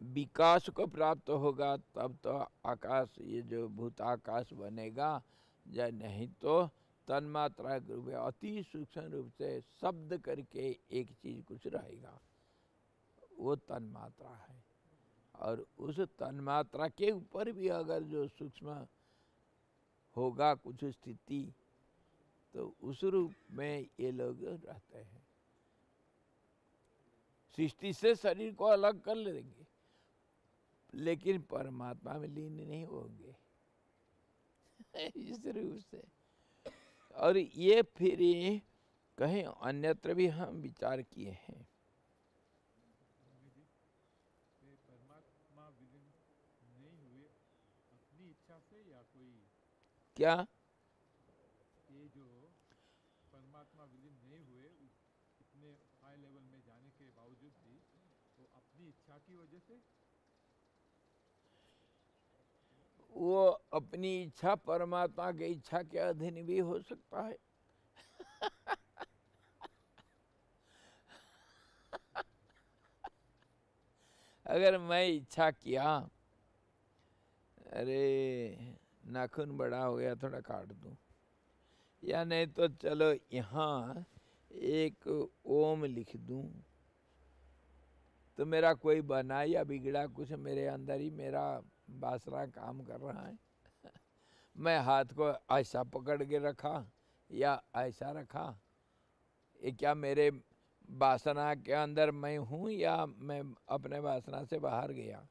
विकास को प्राप्त होगा, तब तो आकाश, ये जो भूताकाश बनेगा, या नहीं तो तन्मात्रा के रूप में अति सूक्ष्म रूप से शब्द करके एक चीज कुछ रहेगा, वो तन्मात्रा है। और उस तन्मात्रा के ऊपर भी अगर जो सूक्ष्म होगा कुछ स्थिति, तो उस रूप में ये लोग रहते हैं। सृष्टि से शरीर को अलग कर लेंगे, लेकिन परमात्मा में लीन नहीं होंगे इस रूप से। और ये फिर कहीं अन्यत्र भी हम विचार किए हैं। परमात्मा विलीन नहीं हुए अपनी इच्छा से, या कोई क्या? ये जो परमात्मा विलीन नहीं हुए इतने हाई लेवल में जाने के बावजूद भी, वो अपनी इच्छा की वजह से, वो अपनी इच्छा परमात्मा की इच्छा के अधीन भी हो सकता है। अगर मैं इच्छा किया, अरे नाखून बड़ा हो गया थोड़ा काट दूं, या नहीं तो चलो यहाँ एक ओम लिख दूं, तो मेरा कोई बना या बिगड़ा कुछ मेरे अंदर ही मेरा वासना काम कर रहा है। मैं हाथ को ऐसा पकड़ के रखा या ऐसा रखा, ये क्या मेरे वासना के अंदर मैं हूँ या मैं अपने वासना से बाहर गया?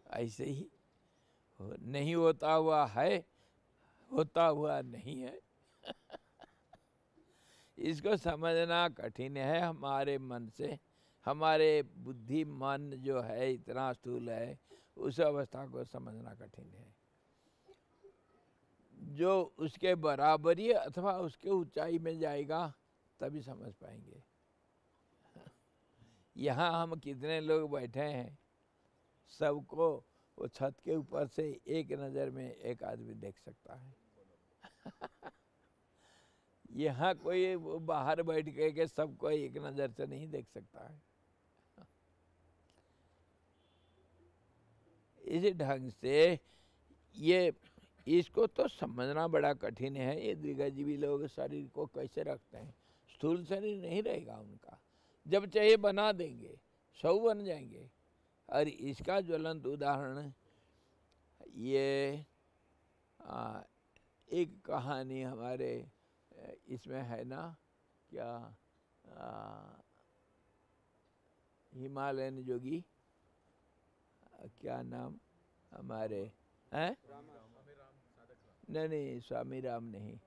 ऐसे ही नहीं होता हुआ है, होता हुआ नहीं है। इसको समझना कठिन है हमारे मन से। हमारे बुद्धि मन जो है इतना स्थूल है, उस अवस्था को समझना कठिन है। जो उसके बराबरी अथवा उसके ऊंचाई में जाएगा तभी समझ पाएंगे। यहाँ हम कितने लोग बैठे हैं, सबको वो छत के ऊपर से एक नज़र में एक आदमी देख सकता है। यहाँ कोई बाहर बैठ के सबको एक नज़र से नहीं देख सकता है। इसी ढंग से ये इसको तो समझना बड़ा कठिन है। ये दीर्घजीवी लोग शरीर को कैसे रखते हैं, स्थूल शरीर नहीं रहेगा उनका, जब चाहिए बना देंगे, सब बन जाएंगे। और इसका ज्वलंत उदाहरण ये एक कहानी हमारे इसमें है ना, क्या हिमालयन योगी, क्या नाम हमारे हैं, नहीं स्वामी राम नहीं,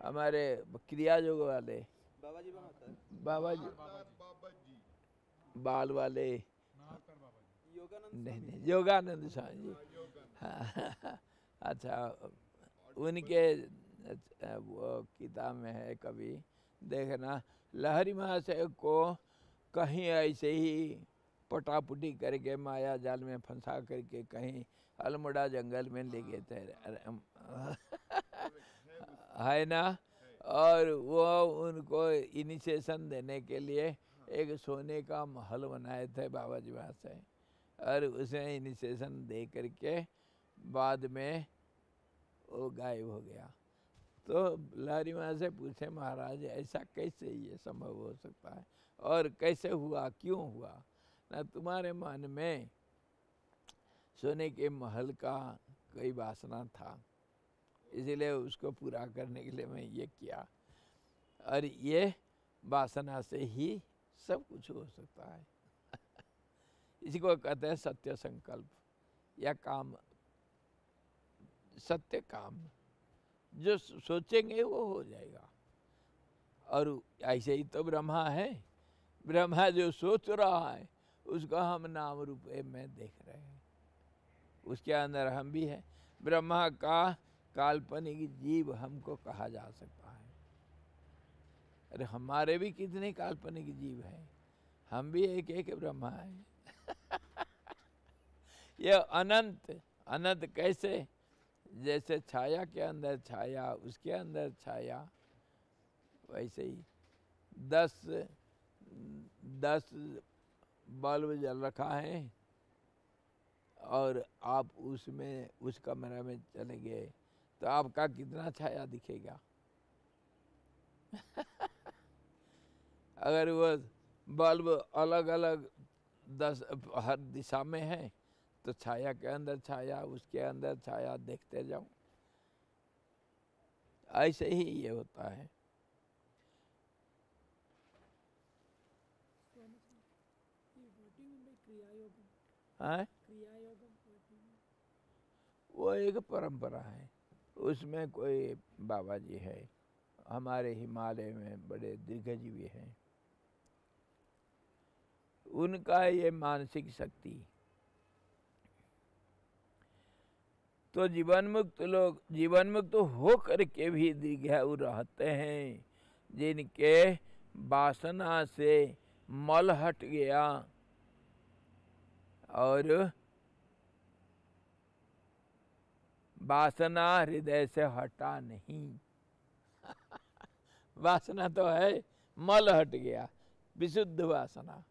हमारे क्रिया योग वाले बाबा जी बाल वाले, नहीं योगानंद स्वामी जी, हाँ अच्छा, उनके वो किताब में है, कभी देखना, लहरी महाशय को कहीं ऐसे ही पटापुटी करके माया जाल में फंसा करके कहीं अल्मोड़ा जंगल में ले गए थे है ना। और वो उनको इनिशिएशन देने के लिए एक सोने का महल बनाए थे बाबा जी वहाँ से, और उसे इनिशिएशन दे करके बाद में वो गायब हो गया। तो लहरी माँ से पूछे, महाराज ऐसा कैसे ये संभव हो सकता है, और कैसे हुआ, क्यों हुआ? ना तुम्हारे मन में सोने के महल का कोई वासना था, इसीलिए उसको पूरा करने के लिए मैं ये किया, और ये वासना से ही सब कुछ हो सकता है। इसी को कहते हैं सत्य संकल्प या काम, सत्य काम, जो सोचेंगे वो हो जाएगा। और ऐसे ही तो ब्रह्मा है, ब्रह्मा जो सोच रहा है उसको हम नाम रूप में देख रहे हैं, उसके अंदर हम भी हैं। ब्रह्मा का काल्पनिक जीव हमको कहा जा सकता है। अरे हमारे भी कितने काल्पनिक जीव हैं, हम भी एक एक ब्रह्मा हैं। ये अनंत अनंत कैसे, जैसे छाया के अंदर छाया, उसके अंदर छाया, वैसे ही 10 बल्ब जल रखा है और आप उसमें उस कमरे में चले गए तो आपका कितना छाया दिखेगा। अगर वो बल्ब अलग अलग 10 हर दिशा में है तो छाया के अंदर छाया, उसके अंदर छाया, देखते जाओ। ऐसे ही ये होता है। हाँ? वो एक परंपरा है, उसमें कोई बाबा जी है हमारे हिमालय में, बड़े दीर्घजीवी हैं, उनका ये मानसिक शक्ति, तो जीवन मुक्त लोग जीवन मुक्त हो करके भी दीर्घायु रहते हैं, जिनके वासना से मल हट गया और वासना हृदय से हटा नहीं। वासना तो है, मल हट गया, विशुद्ध वासना।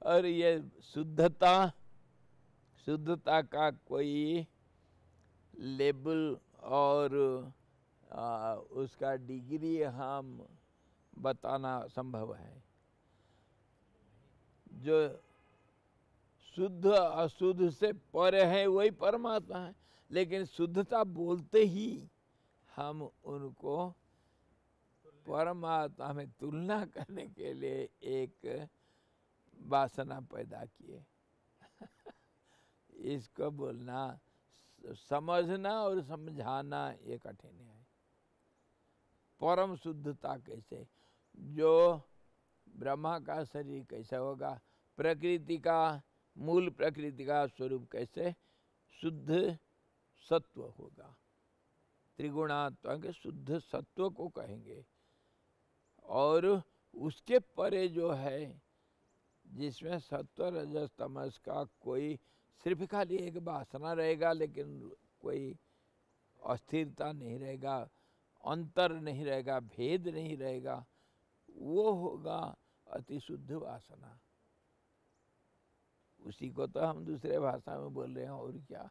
और ये शुद्धता का कोई लेबल और उसका डिग्री हम बताना संभव है। जो शुद्ध अशुद्ध से परे है वही परमात्मा है, लेकिन शुद्धता बोलते ही हम उनको परमात्मा में तुलना करने के लिए एक वासना पैदा किए। इसको बोलना, समझना और समझाना ये कठिन है। परम शुद्धता कैसे, जो ब्रह्मा का शरीर कैसे होगा, प्रकृति का मूल, प्रकृति का स्वरूप कैसे शुद्ध सत्व होगा, त्रिगुणात्मक शुद्ध सत्व को कहेंगे। और उसके परे जो है, जिसमें सत्व रजस तमस का कोई सिर्फ खाली एक वासना रहेगा, लेकिन कोई अस्थिरता नहीं रहेगा, अंतर नहीं रहेगा, भेद नहीं रहेगा, वो होगा अति शुद्ध वासना। उसी को तो हम दूसरे भाषा में बोल रहे हैं, और क्या।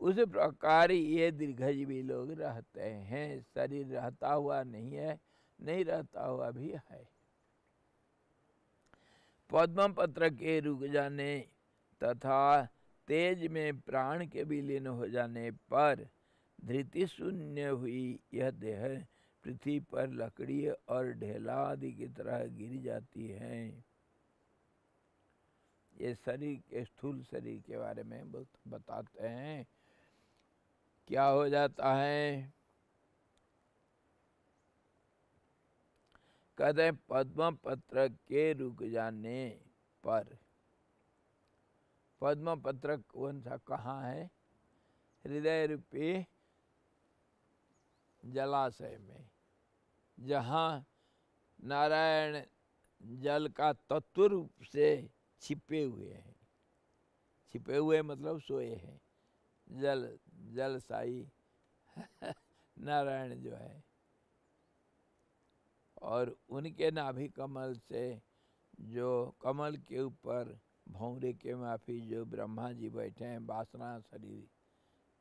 उस प्रकार ये दीर्घजीवी लोग रहते हैं। शरीर रहता हुआ नहीं है, नहीं रहता हुआ भी है। पद्म पत्र के रुक जाने तथा तेज में प्राण के विलीन हो जाने पर धृति शून्य हुई यह देह पृथ्वी पर लकड़ी और ढेला आदि की तरह गिर जाती है। ये शरीर के, स्थूल शरीर के बारे में बताते हैं। क्या हो जाता है? कहते हैं पद्म पत्र के रुक जाने पर। पद्म पत्र कौन सा, कहाँ है? हृदय रूपी जलाशय में, जहाँ नारायण जल का तत्व रूप से छिपे हुए हैं। छिपे हुए मतलब सोए हैं। जल साई नारायण जो है, और उनके नाभि कमल से, जो कमल के ऊपर भौरे के माफी जो ब्रह्मा जी बैठे हैं,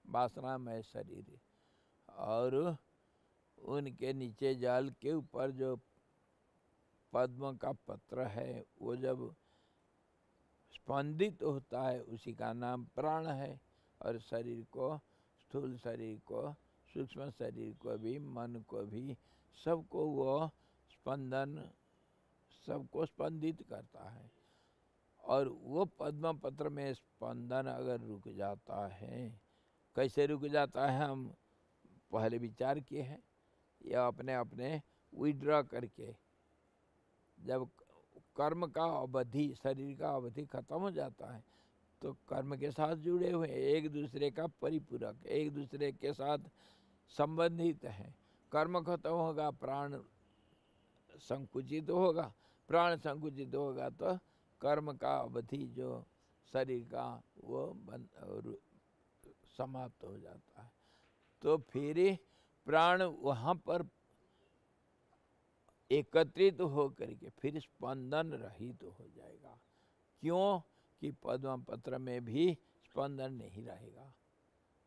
वासनामय शरीर, और उनके नीचे जल के ऊपर जो पद्म का पत्र है, वो जब स्पंदित होता है उसी का नाम प्राण है। और शरीर को, स्थूल शरीर को, सूक्ष्म शरीर को भी, मन को भी, सबको वो स्पंदन, सबको स्पंदित करता है। और वो पद्म पत्र में स्पंदन अगर रुक जाता है, कैसे रुक जाता है हम पहले विचार किए हैं। या अपने अपने विड्रॉ करके, जब कर्म का अवधि, शरीर का अवधि खत्म हो जाता है, तो कर्म के साथ जुड़े हुए, एक दूसरे का परिपूरक, एक दूसरे के साथ संबंधित हैं। कर्म खत्म होगा, प्राण संकुचित होगा। प्राण संकुचित होगा तो कर्म का अवधि जो शरीर का, वो समाप्त हो जाता है। तो फिर प्राण वहाँ पर एकत्रित हो करके फिर स्पंदन रहित हो जाएगा। क्यों? कि पद्म पत्र में भी स्पंदन नहीं रहेगा,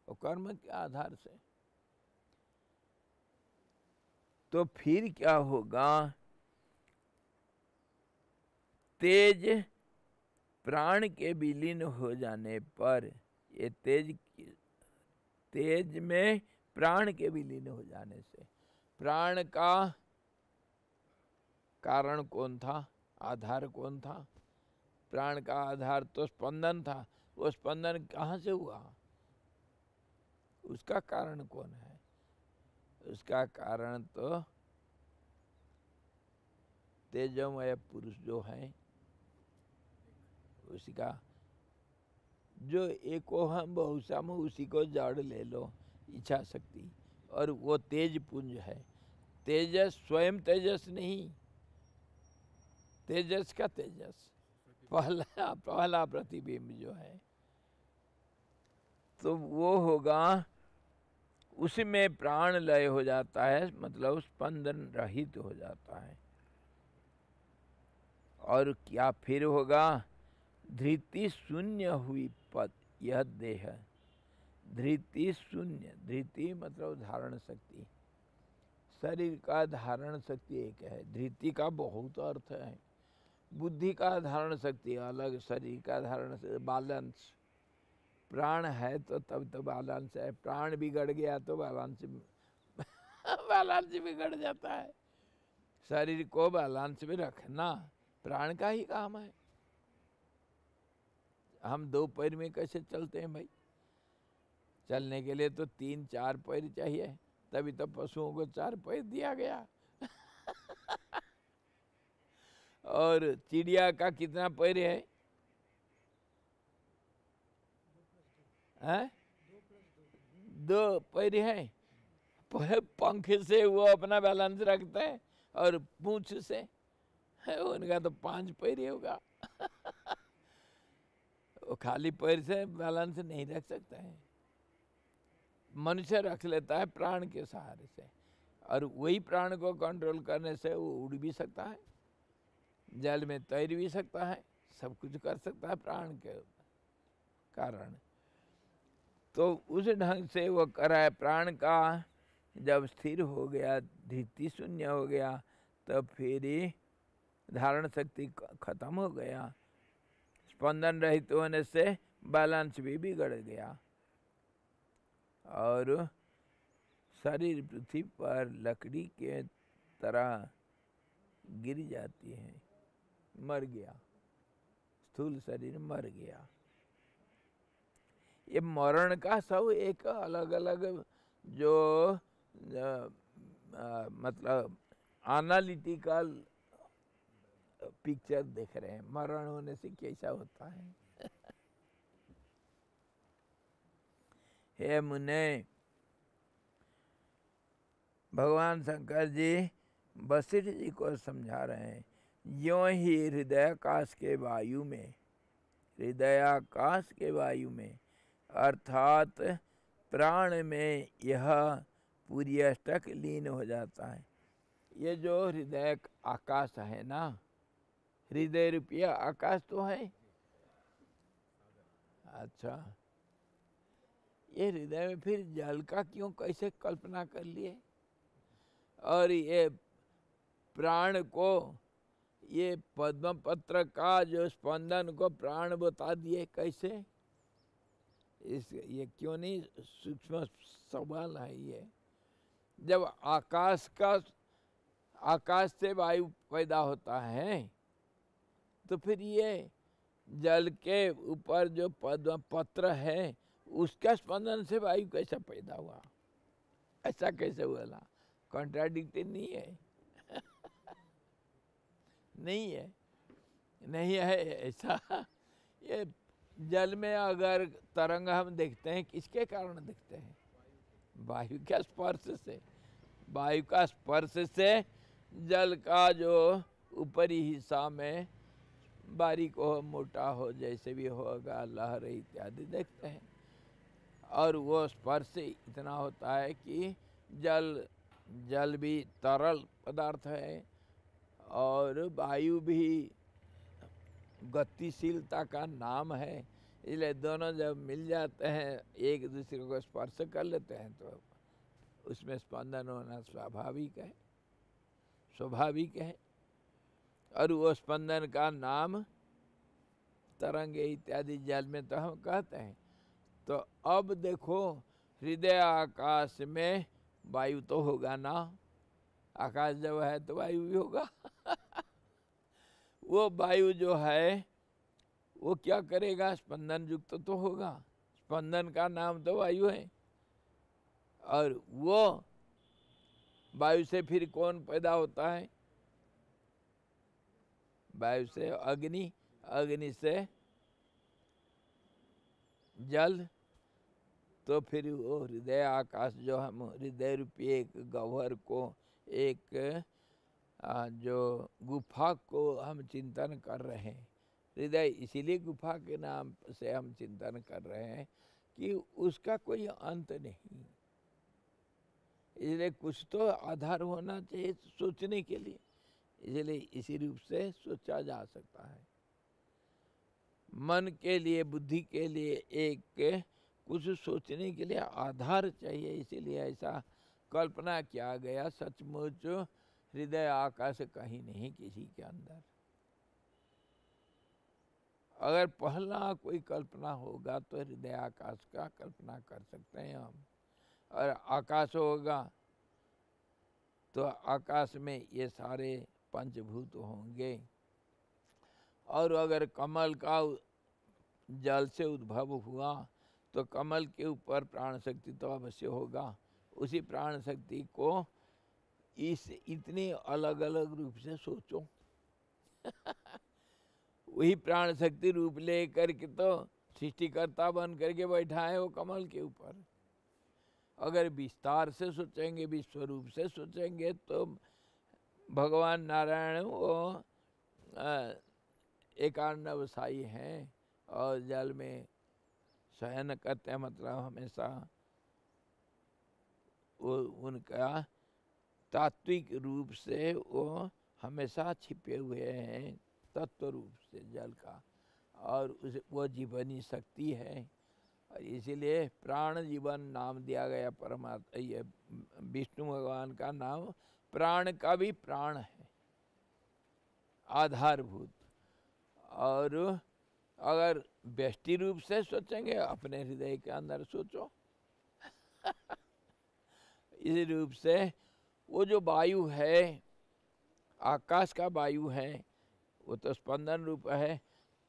और कर्म के आधार से। तो फिर क्या होगा? तेज प्राण के विलीन हो जाने पर, ये तेज में प्राण के विलीन हो जाने से, प्राण का कारण कौन था? आधार कौन था? प्राण का आधार तो स्पंदन था। वो स्पंदन कहाँ से हुआ? उसका कारण कौन है? उसका कारण तो तेजोमय पुरुष जो है, उसका जो एकोहम बहुसम, उसी को जड़ ले लो, इच्छा शक्ति, और वो तेज पुंज है। तेजस स्वयं तेजस नहीं, तेजस का तेजस, पहला प्रतिबिंब जो है, तो वो होगा, उसमें प्राण लय हो जाता है, मतलब स्पंदन रहित हो जाता है। और क्या फिर होगा? धृति शून्य हुई पद यह देह। धृति शून्य, धृति मतलब धारण शक्ति, शरीर का धारण शक्ति एक है। धृति का बहुत अर्थ है। बुद्धि का धारण शक्ति अलग, शरीर का धारण शक्ति, बैलेंस। प्राण है तो तब तो बैलेंस है, प्राण बिगड़ गया तो बैलेंस बैलेंस बिगड़ जाता है। शरीर को बैलेंस में रखना प्राण का ही काम है। हम दो पैर में कैसे चलते हैं भाई? चलने के लिए तो 3-4 पैर चाहिए, तभी तो पशुओं को 4 पैर दिया गया। और चिड़िया का कितना पैर है? 2 पैर है। पंख से वो अपना बैलेंस रखते हैं, और पूंछ से उनका तो 5 पैर होगा। वो खाली पैर से बैलेंस नहीं रख सकता है। मनुष्य रख लेता है प्राण के सहारे से, और वही प्राण को कंट्रोल करने से वो उड़ भी सकता है, जल में तैर भी सकता है, सब कुछ कर सकता है प्राण के कारण। तो उस ढंग से वो कराए। प्राण का जब स्थिर हो गया, धृति शून्य हो गया, तब फिर धारण शक्ति खत्म हो गया, स्पंदन रहित होने से बैलेंस भी बिगड़ गया, और शरीर पृथ्वी पर लकड़ी के तरह गिर जाती है, मर गया, स्थूल शरीर मर गया। ये मरण का सब एक अलग अलग जो मतलब एनालिटिकल पिक्चर देख रहे हैं, मरण होने से कैसा होता है। हे मुने, भगवान शंकर जी वशिष्ठ जी को समझा रहे हैं, यों ही हृदयाकाश के वायु में, हृदयाकाश के वायु में अर्थात प्राण में यह पूरी अष्टक लीन हो जाता है। ये जो हृदय आकाश है ना, हृदय रूपी आकाश तो है। अच्छा, ये हृदय में फिर जल का क्यों कैसे कल्पना कर लिए, और ये प्राण को, ये पद्म पत्र का जो स्पंदन को प्राण बता दिए कैसे, ये क्यों नहीं सूक्ष्म सवाल है ये। जब आकाश से वायु पैदा होता है, तो फिर ये जल के ऊपर जो पद्म पत्र है उसका स्पंदन से वायु कैसा पैदा हुआ, ऐसा कैसे हुआ ना, कॉन्ट्राडिक्टेड नहीं है। नहीं है, नहीं है ऐसा। ये जल में अगर तरंग हम देखते हैं, किसके कारण देखते हैं, वायु का स्पर्श से। वायु का स्पर्श से जल का जो ऊपरी हिस्सा में बारीक हो मोटा हो जैसे भी होगा, लहर इत्यादि देखते हैं, और वो स्पर्श इतना होता है कि जल भी तरल पदार्थ है, और वायु भी गतिशीलता का नाम है, इसलिए दोनों जब मिल जाते हैं, एक दूसरे को स्पर्श कर लेते हैं, तो उसमें स्पंदन होना स्वाभाविक है, स्वाभाविक है। और वो स्पंदन का नाम तरंग इत्यादि जल में तो हम कहते हैं। तो अब देखो, हृदय आकाश में वायु तो होगा ना, आकाश जब है तो वायु भी होगा। वो वायु जो है वो क्या करेगा, स्पंदन युक्त तो होगा, स्पंदन का नाम तो वायु है। और वो वायु से फिर कौन पैदा होता है, वायु से अग्नि, अग्नि से जल, तो फिर वो हृदय आकाश जो हम हृदय रूपी एक गह्वर को, एक जो गुफा को हम चिंतन कर रहे हैं, हृदय इसीलिए गुफा के नाम से हम चिंतन कर रहे हैं कि उसका कोई अंत नहीं, इसलिए कुछ तो आधार होना चाहिए सोचने के लिए, इसलिए इसी रूप से सोचा जा सकता है। मन के लिए, बुद्धि के लिए एक कुछ सोचने के लिए आधार चाहिए, इसीलिए ऐसा कल्पना किया गया। सचमुच हृदय आकाश कहीं नहीं किसी के अंदर। अगर पहला कोई कल्पना होगा तो हृदय आकाश का कल्पना कर सकते हैं हम, और आकाश होगा तो आकाश में ये सारे पंचभूत होंगे। और अगर कमल का जल से उद्भव हुआ तो कमल के ऊपर प्राण शक्ति तो अवश्य होगा। उसी प्राण शक्ति को इस इतनी अलग अलग रूप से सोचो। वही प्राण शक्ति रूप ले करके तो सृष्टिकर्ता बन करके बैठा है वो कमल के ऊपर। अगर विस्तार से सोचेंगे, विश्व रूप से सोचेंगे, तो भगवान नारायण वो एकान्नवसायी हैं और जल में शयन करते हैं, मतलब हमेशा वो उनका तात्विक रूप से वो हमेशा छिपे हुए हैं तत्व रूप से जल का, और उस वो जीवनी शक्ति है। और इसीलिए प्राण जीवन नाम दिया गया परमात्मा, ये विष्णु भगवान का नाम प्राण का भी प्राण है, आधारभूत। और अगर व्यष्टि रूप से सोचेंगे, अपने हृदय के अंदर सोचो इस रूप से वो जो वायु है, आकाश का वायु है, वो तो स्पंदन रूप है।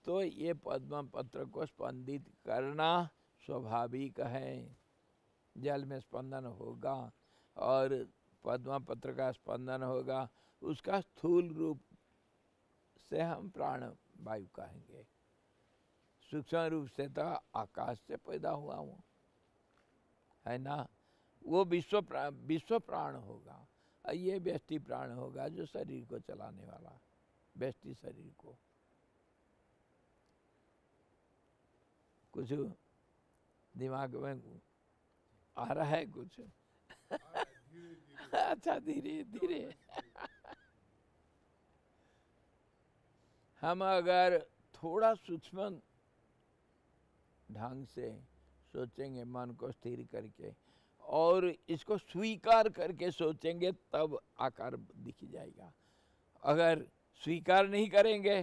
तो ये पद्म पत्र को स्पंदित करना स्वाभाविक है। जल में स्पंदन होगा और पद्म पत्र का स्पंदन होगा, उसका स्थूल रूप से हम प्राण वायु कहेंगे। सूक्ष्म रूप से तो आकाश से पैदा हुआ वो है ना, वो विश्व प्राण होगा। और ये व्यष्टि प्राण होगा जो शरीर को चलाने वाला, व्यष्टि शरीर को। कुछ दिमाग में आ रहा है कुछ? अच्छा, धीरे धीरे हम अगर थोड़ा सूक्ष्म ढंग से सोचेंगे, मन को स्थिर करके, और इसको स्वीकार करके सोचेंगे, तब आकार दिख जाएगा। अगर स्वीकार नहीं करेंगे,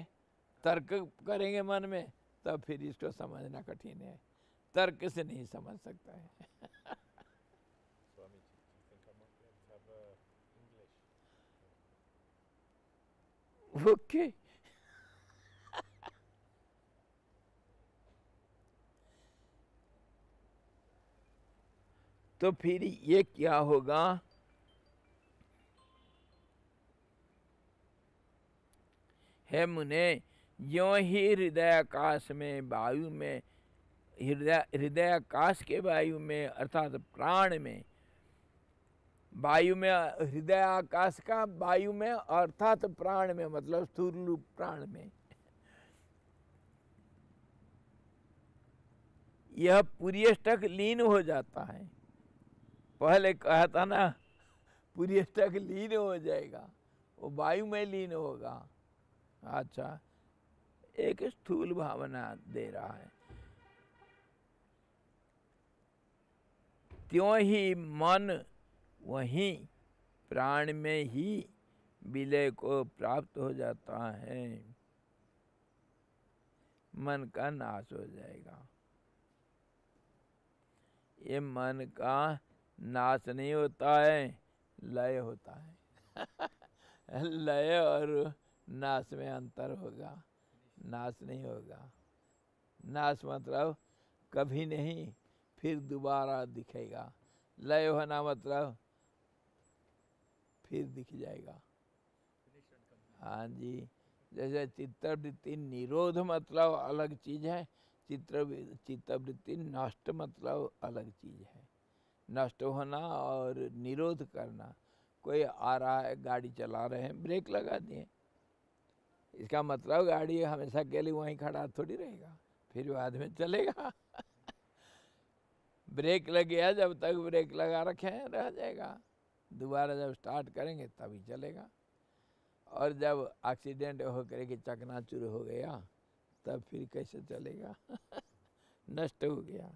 तर्क करेंगे मन में, तब फिर इसको समझना कठिन है। तर्क से नहीं समझ सकता है। ओके तो फिर ये क्या होगा? हे मुने, यों ही हृदय आकाश में, वायु में, हृदय आकाश के वायु में अर्थात प्राण में, वायु में, हृदय आकाश का वायु में अर्थात प्राण में, मतलब स्थूल रूप प्राण में, यह पुर्यष्टक लीन हो जाता है। पहले कहा था ना, पुर्यष्टक लीन हो जाएगा, वो वायु में लीन होगा। अच्छा, एक स्थूल भावना दे रहा है। त्यों ही मन वहीं प्राण में ही विलय को प्राप्त हो जाता है, मन का नाश हो जाएगा। ये मन का नाश नहीं होता है, लय होता है। लय और नाश में अंतर होगा, नाश नहीं होगा। नाश मतलब कभी नहीं, फिर दोबारा दिखेगा। लय होना मतलब फिर दिख जाएगा। हाँ जी, जैसे चित्तवृत्ति निरोध मतलब अलग चीज है, चित्तवृत्ति नष्ट मतलब अलग चीज है। नष्ट होना और निरोध करना। कोई आ रहा है, गाड़ी चला रहे हैं, ब्रेक लगा दिए, इसका मतलब गाड़ी हमेशा के लिए वहीं खड़ा थोड़ी रहेगा, फिर बाद में चलेगा। ब्रेक लग गया, जब तक ब्रेक लगा रखे हैं रह जाएगा, दोबारा जब स्टार्ट करेंगे तभी चलेगा। और जब एक्सीडेंट होकर के चकनाचूर हो गया, तब फिर कैसे चलेगा? नष्ट हो गया।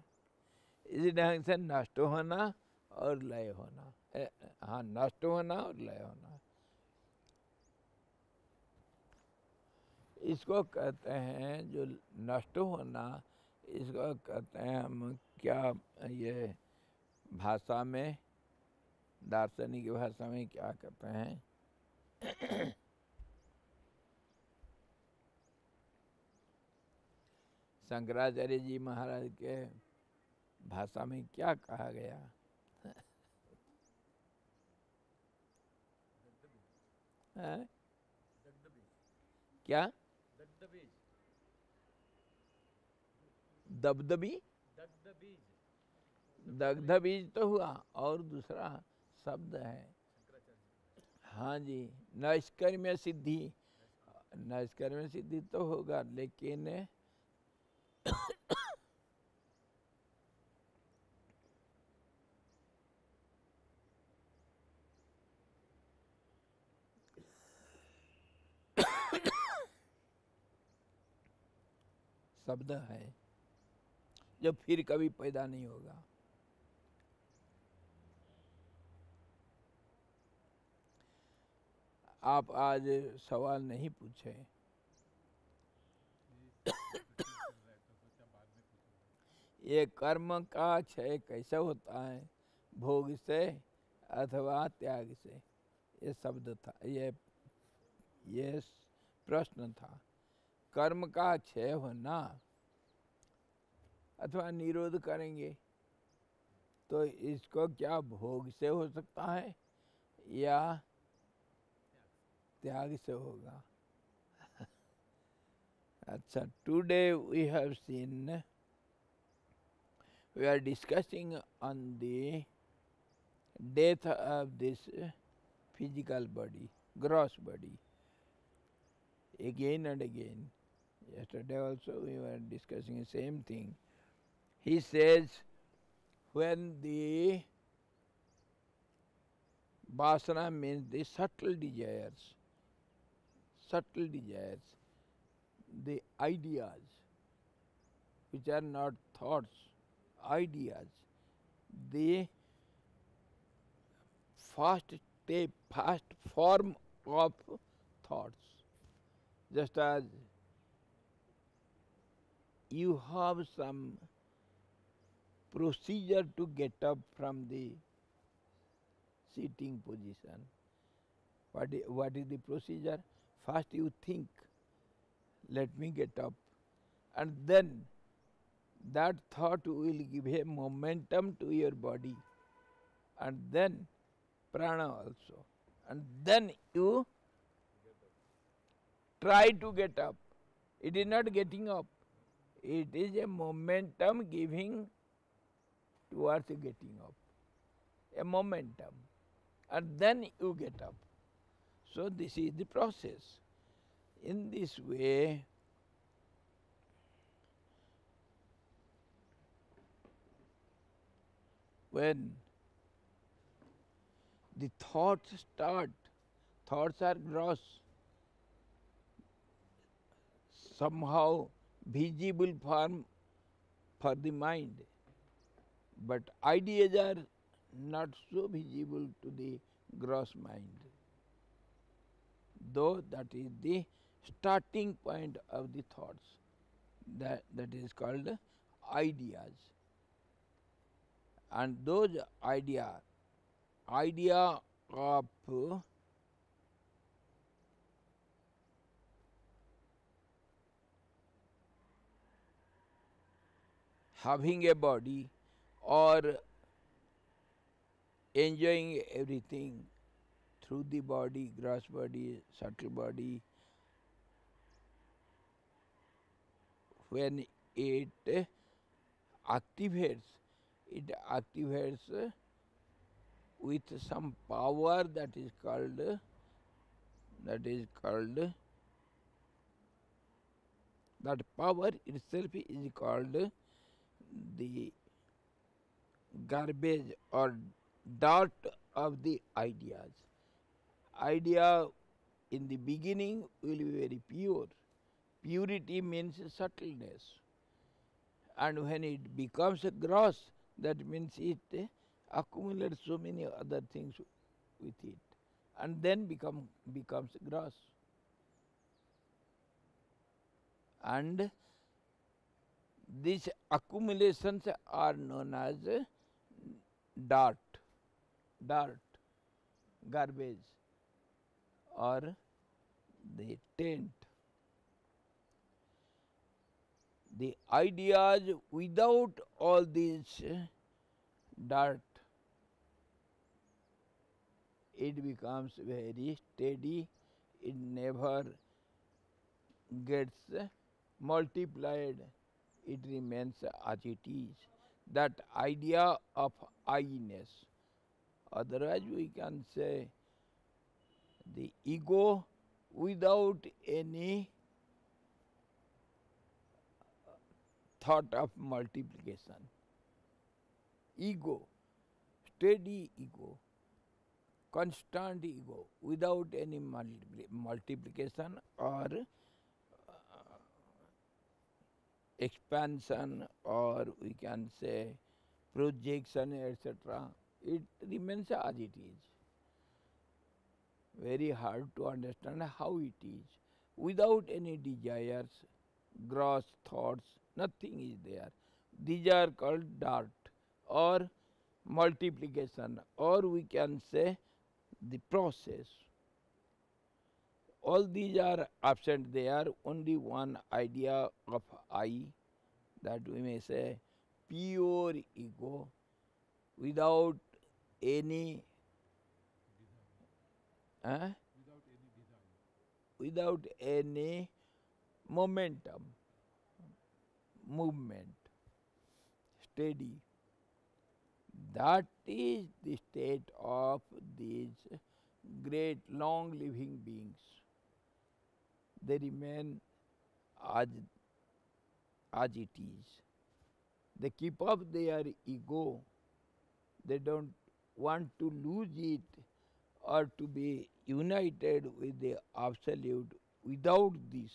इसी ढंग से नष्ट होना और लय होना, हाँ, नष्ट होना और लय होना, इसको कहते हैं। जो नष्ट होना, इसको कहते हैं हम क्या, ये भाषा में, दार्शनिक भाषा में क्या कहते हैं? शंकराचार्य जी महाराज के भाषा में क्या कहा गया? क्या? दबदबी? दग्ध बीज तो हुआ, और दूसरा शब्द है। हाँ जी, नैष्कर्म्य सिद्धि। नैष्कर्म्य सिद्धि तो होगा, लेकिन शब्द है जो फिर कभी पैदा नहीं होगा। आप आज सवाल नहीं पूछे। ये कर्म का क्षय कैसे होता है, भोग से अथवा त्याग से? ये शब्द था, ये प्रश्न था। कर्म का क्षय होना अथवा निरोध करेंगे तो इसको क्या भोग से हो सकता है या त्याग से होगा? अच्छा, today we have seen, we are discussing on the death of this physical body, gross body, again and again. Yesterday also we were discussing the same thing. He says when the vasana means the subtle desires, the ideas which are not thoughts, ideas, the first step, first form of thoughts. Just as you have some procedure to get up from the sitting position. What is the procedure? First you think, let me get up, and then that thought will give a momentum to your body, and then prana also, and then you try to get up. It is not getting up, it is a momentum giving towards getting up, a momentum, and then you get up. So this is the process. In this way, when the thoughts start, thoughts are gross, somehow visible form for the mind, but ideas are not so visible to the gross mind, though that is the starting point of the thoughts, that is called ideas. And those idea of having a body or enjoying everything through the body, gross body, subtle body, when it activates with some power that is called that power itself is called the garbage or dirt of the ideas. Idea in the beginning will be very pure. Purity means subtleness. And when it becomes gross, that means it accumulates so many other things with it, and then becomes gross. And these accumulations are known as dirt, garbage, or the taint. The ideas without all these dirt, it becomes very steady, it never gets multiplied, it remains as it is. That idea of I-ness. Otherwise we can say the ego without any thought of multiplication. Ego, steady ego, constant ego, without any multiplication or expansion, or we can say projection, etc., it remains as it is. Very hard to understand how it is. Without any desires, gross thoughts, nothing is there. These are called dart or multiplication, or we can say the process. All these are absent there, only one idea of I, that we may say pure ego, without any without any momentum, movement, steady. That is the state of these great long living beings. They remain as it is. They keep up their ego. They don't want to lose it or to be united with the Absolute without this.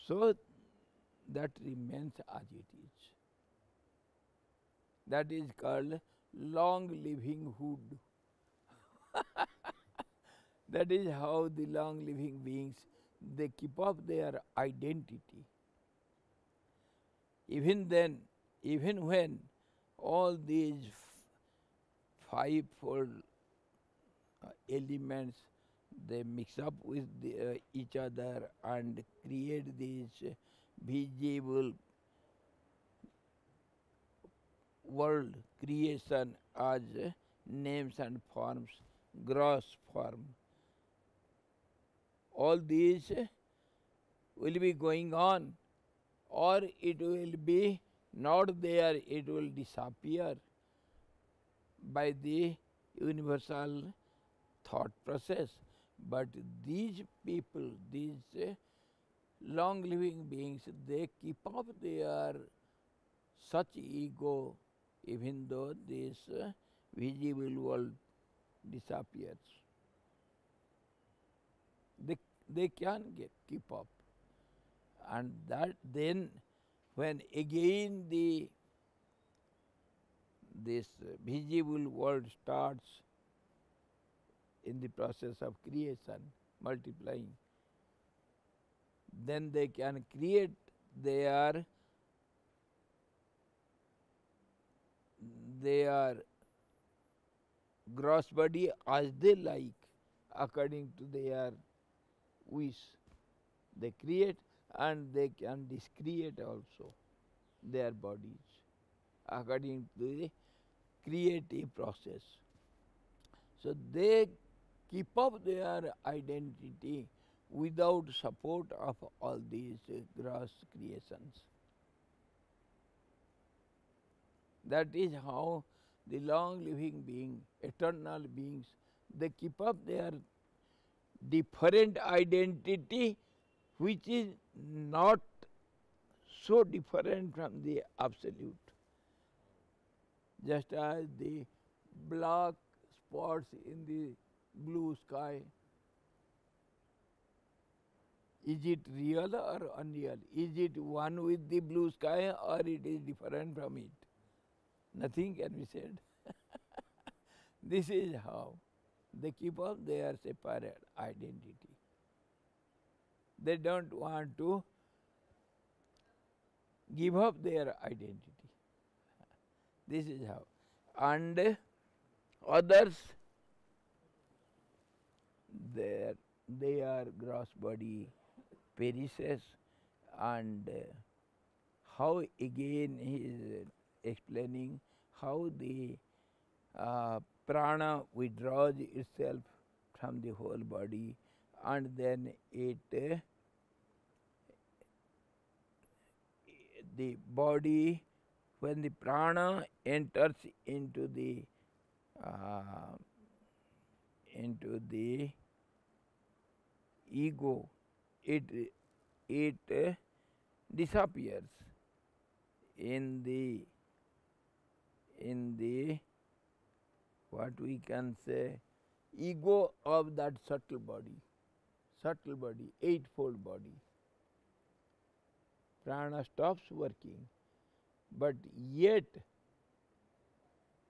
So that remains as it is. That is called long living hood. That is how the long living beings, they keep up their identity. Even then, even when all these fivefold elements, they mix up with each other and create this visible world creation as names and forms, gross form. All these will be going on, or it will be not there, it will disappear by the universal thought process. But these people, these long living beings, they keep up their such ego even though this visible world disappears. They can keep up. And that then when again this visible world starts in the process of creation, multiplying, then they can create their gross body as they like, according to their wish. They create and they can discreate also their bodies according to the creative process. So they keep up their identity without support of all these gross creations. That is how the long living being, eternal beings, they keep up their different identity, which is not so different from the Absolute. Just as the black spots in the blue sky, is it real or unreal? Is it one with the blue sky or it is different from it? Nothing can be said. This is how they keep up their separate identity. They don't want to give up their identity. This is how. And others, their gross body perishes, and how again he is explaining how the prana withdraws itself from the whole body, and then the body, when the prana enters into the ego, it disappears in the what we can say ego of that subtle body, eightfold body. prana stops working. But yet,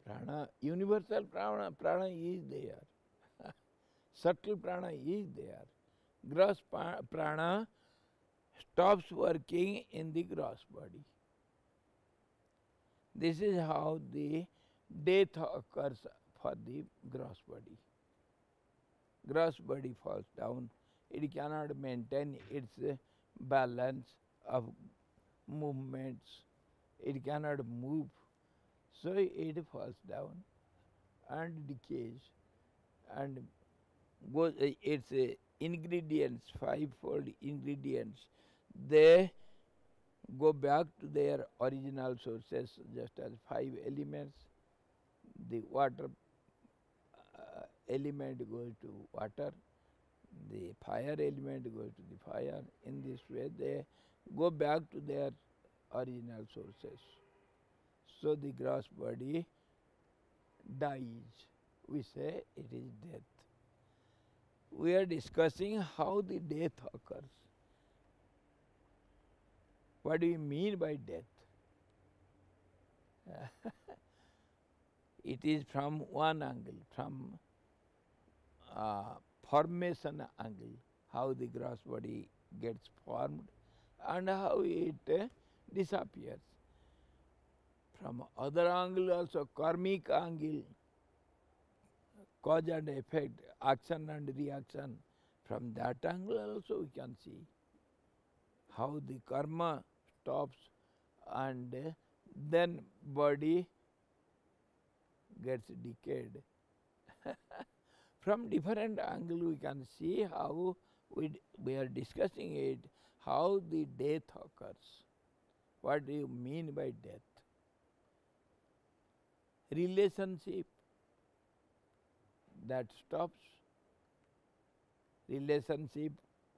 prana, universal prana is there. Subtle prana is there. Gross prana stops working in the gross body. This is how the death occurs for the gross body. Gross body falls down. It cannot maintain its balance of movements. It cannot move. So it falls down and decays and goes, its ingredients, fivefold ingredients, they go back to their original sources, just as 5 elements. The water element goes to water, the fire element goes to the fire. In this way they go back to their original sources. So the gross body dies. We say it is death. We are discussing how the death occurs. What do you mean by death? It is from one angle, from formation angle, how the gross body gets formed and how it disappears. From other angle also, karmic angle, cause and effect, action and reaction. From that angle also we can see how the karma stops and then body gets decayed. From different angle we can see how we are discussing it, how the death occurs. What do you mean by death? Relationship that stops, relationship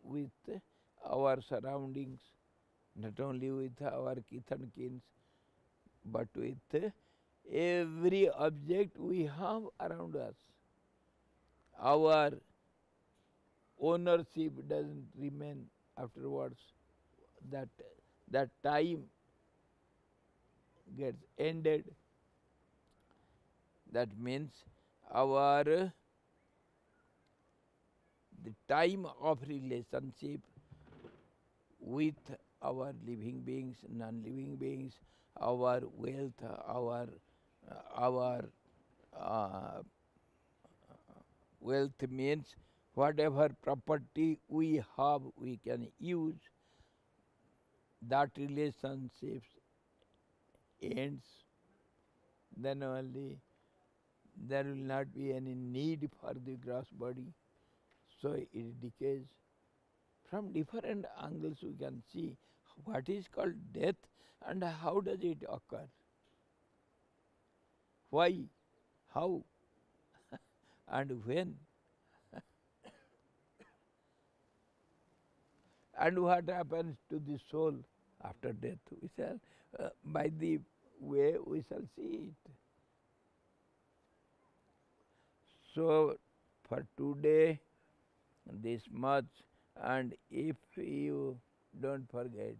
with our surroundings, not only with our kith and kins, but with every object we have around us. Our ownership doesn't remain afterwards. That time gets ended. That means the time of relationship with our living beings, non-living beings, our wealth, our wealth means whatever property we have we can use. That relationship ends, then only there will not be any need for the gross body. So it decays. From different angles we can see what is called death and how does it occur. Why, how and when. And what happens to the soul after death? We shall, by the way we shall see it. So for today this much, and if you don't forget,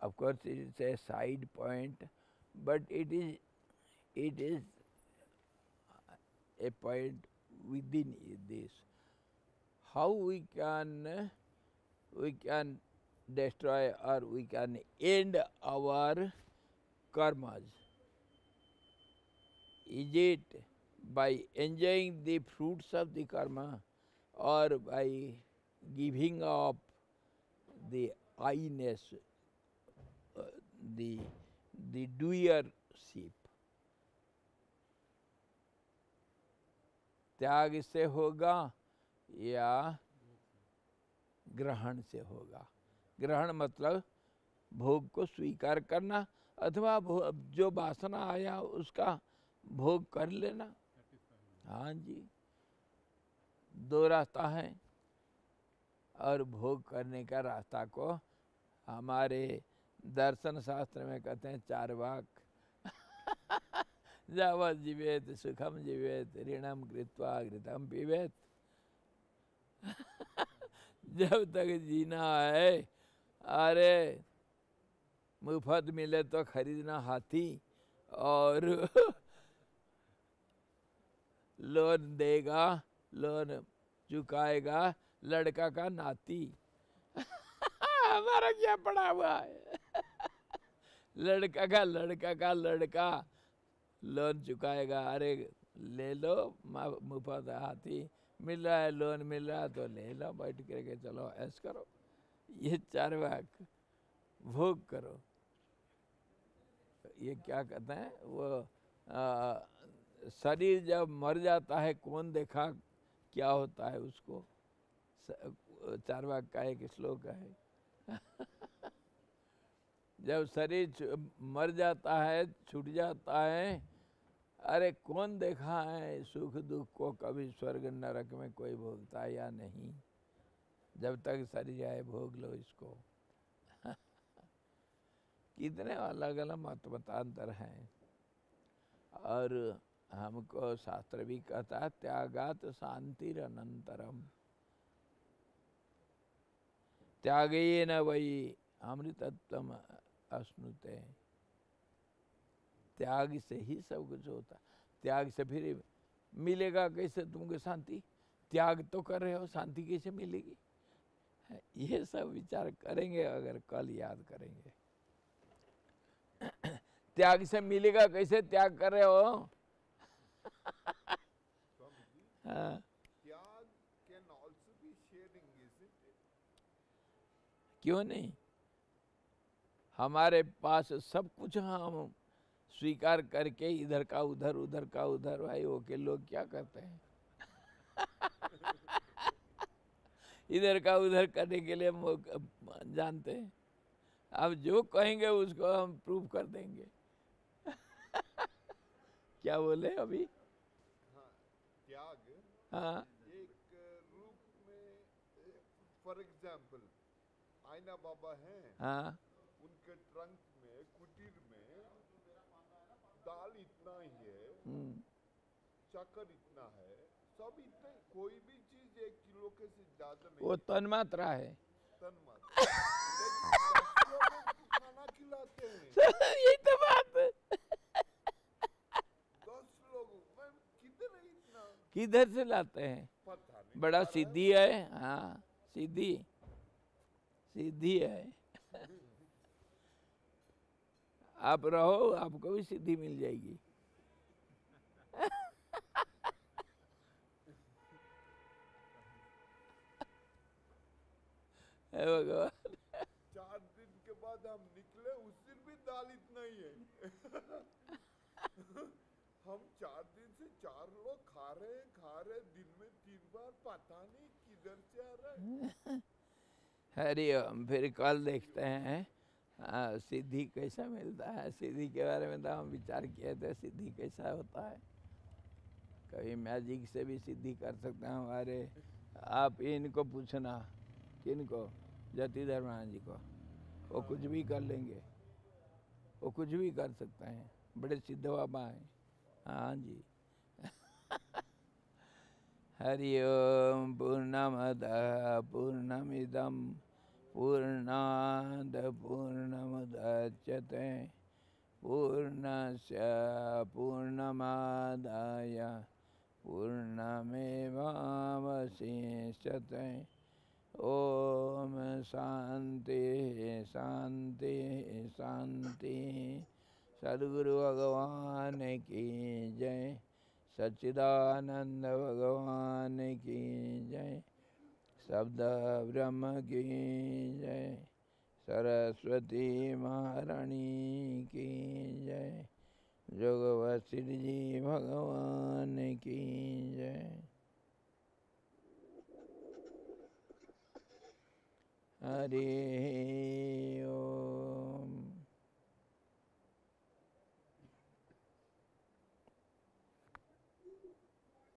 of course it is a side point, but it is a point within this. How we can destroy or we can end our karmas? Is it by enjoying the fruits of the karma or by giving up the I-ness, the doership? त्याग से होगा या ग्रहण से होगा? ग्रहण मतलब भोग को स्वीकार करना अथवा जो वासना आया उसका भोग कर लेना। हाँ जी, दो रास्ता है और भोग करने का रास्ता को हमारे दर्शन शास्त्र में कहते हैं चार्वाक। यावत् जीवेत सुखम जीवेत ऋणम कृत्वा घृतम पीवेत। जब तक जीना है अरे मुफ्त मिले तो खरीदना हाथी, और लोन देगा, लोन चुकाएगा लड़का का नाती। हमारा क्या पड़ा हुआ है? लड़का का लड़का लोन चुकाएगा। अरे ले लो, मुफ्त हाथी मिल रहा है, लोन मिल रहा है तो ले लो, बैठ करके चलो ऐश करो। ये चार्वाक भोग करो। ये क्या कहते हैं वो, शरीर जब मर जाता है कौन देखा क्या होता है उसको। चार्वाक का एक श्लोक है। जब शरीर मर जाता है, छूट जाता है, अरे कौन देखा है सुख दुख को, कभी स्वर्ग नरक में कोई भोगता है या नहीं। जब तक शरीर आए भोग लो इसको। कितने अलग अलग मत मतांतर हैं। और हमको शास्त्र भी कहता है त्यागात शांतिर अनंतरम, त्यागे न वही अमृतत्वम अश्नुते। त्याग से ही सब कुछ होता। त्याग से फिर मिलेगा कैसे तुमको शांति? त्याग तो कर रहे हो, शांति कैसे मिलेगी? ये सब विचार करेंगे अगर कल याद करेंगे। त्याग से मिलेगा कैसे? त्याग कर रहे हो। हाँ। त्याग can also be sharing, isn't it? क्यों नहीं? हमारे पास सब कुछ हम स्वीकार करके इधर का उधर, उधर का उधर, भाई वो के लोग क्या करते हैं? इधर का उधर करने के लिए जानते हैं। अब जो कहेंगे उसको हम प्रूव कर देंगे। क्या बोले अभी? हाँ, त्याग हाँ एक रूप में, फॉर एग्जाम्पल आईना बाबा हैं, हाँ उनके ट्रंक में, कुटीर में दाल इतना ही है, शक्कर इतना है, सब इतना, कोई भी चीज 1 किलो के से ज्यादा नहीं। वो तन्मात्रा है। तन्मात्रा। लेकिन 10 लोगों को खाना खिलाते हैं। यही तो बात है। 10 लोगों में किधर है इतना? किधर से लाते हैं? पता नहीं। बड़ा सिद्धि है। हाँ सिद्धि, सिद्धि है। आप रहो, आपको भी सिद्धि मिल जाएगी। हे भगवान। 4 दिन के बाद हम निकले, उस दिन भी दाल इतना ही है। हम 4 दिन से 4 लोग खा रहे दिन में 3 बार, पता नहीं किधर से आ रहा है। हरिओम। फिर कल देखते हैं सिद्धि कैसा मिलता है। सिद्धि के बारे में तो हम विचार किए थे, सिद्धि कैसा होता है। कभी मैजिक से भी सिद्धि कर सकते हैं हमारे। आप इनको पूछना, किनको? जतिधर महाराज जी को। वो कुछ भी कर लेंगे, वो कुछ भी कर सकते हैं, बड़े सिद्ध बाबा हैं। हाँ जी। हरि ओम। पूर्णमद पूर्णमिदम पूर्णाद पूर्णमुदच्यते पूर्णस्य पूर्णमादाय पूर्णमेवावशिष्यते। ओम शांति शांति शांति। सद्गुरु भगवान की जय। सच्चिदानंद भगवान की जय। शब्द ब्रह्म की जय। सरस्वती महारानी की जय। जोग वशिष्ठ जी भगवान की जय। हरि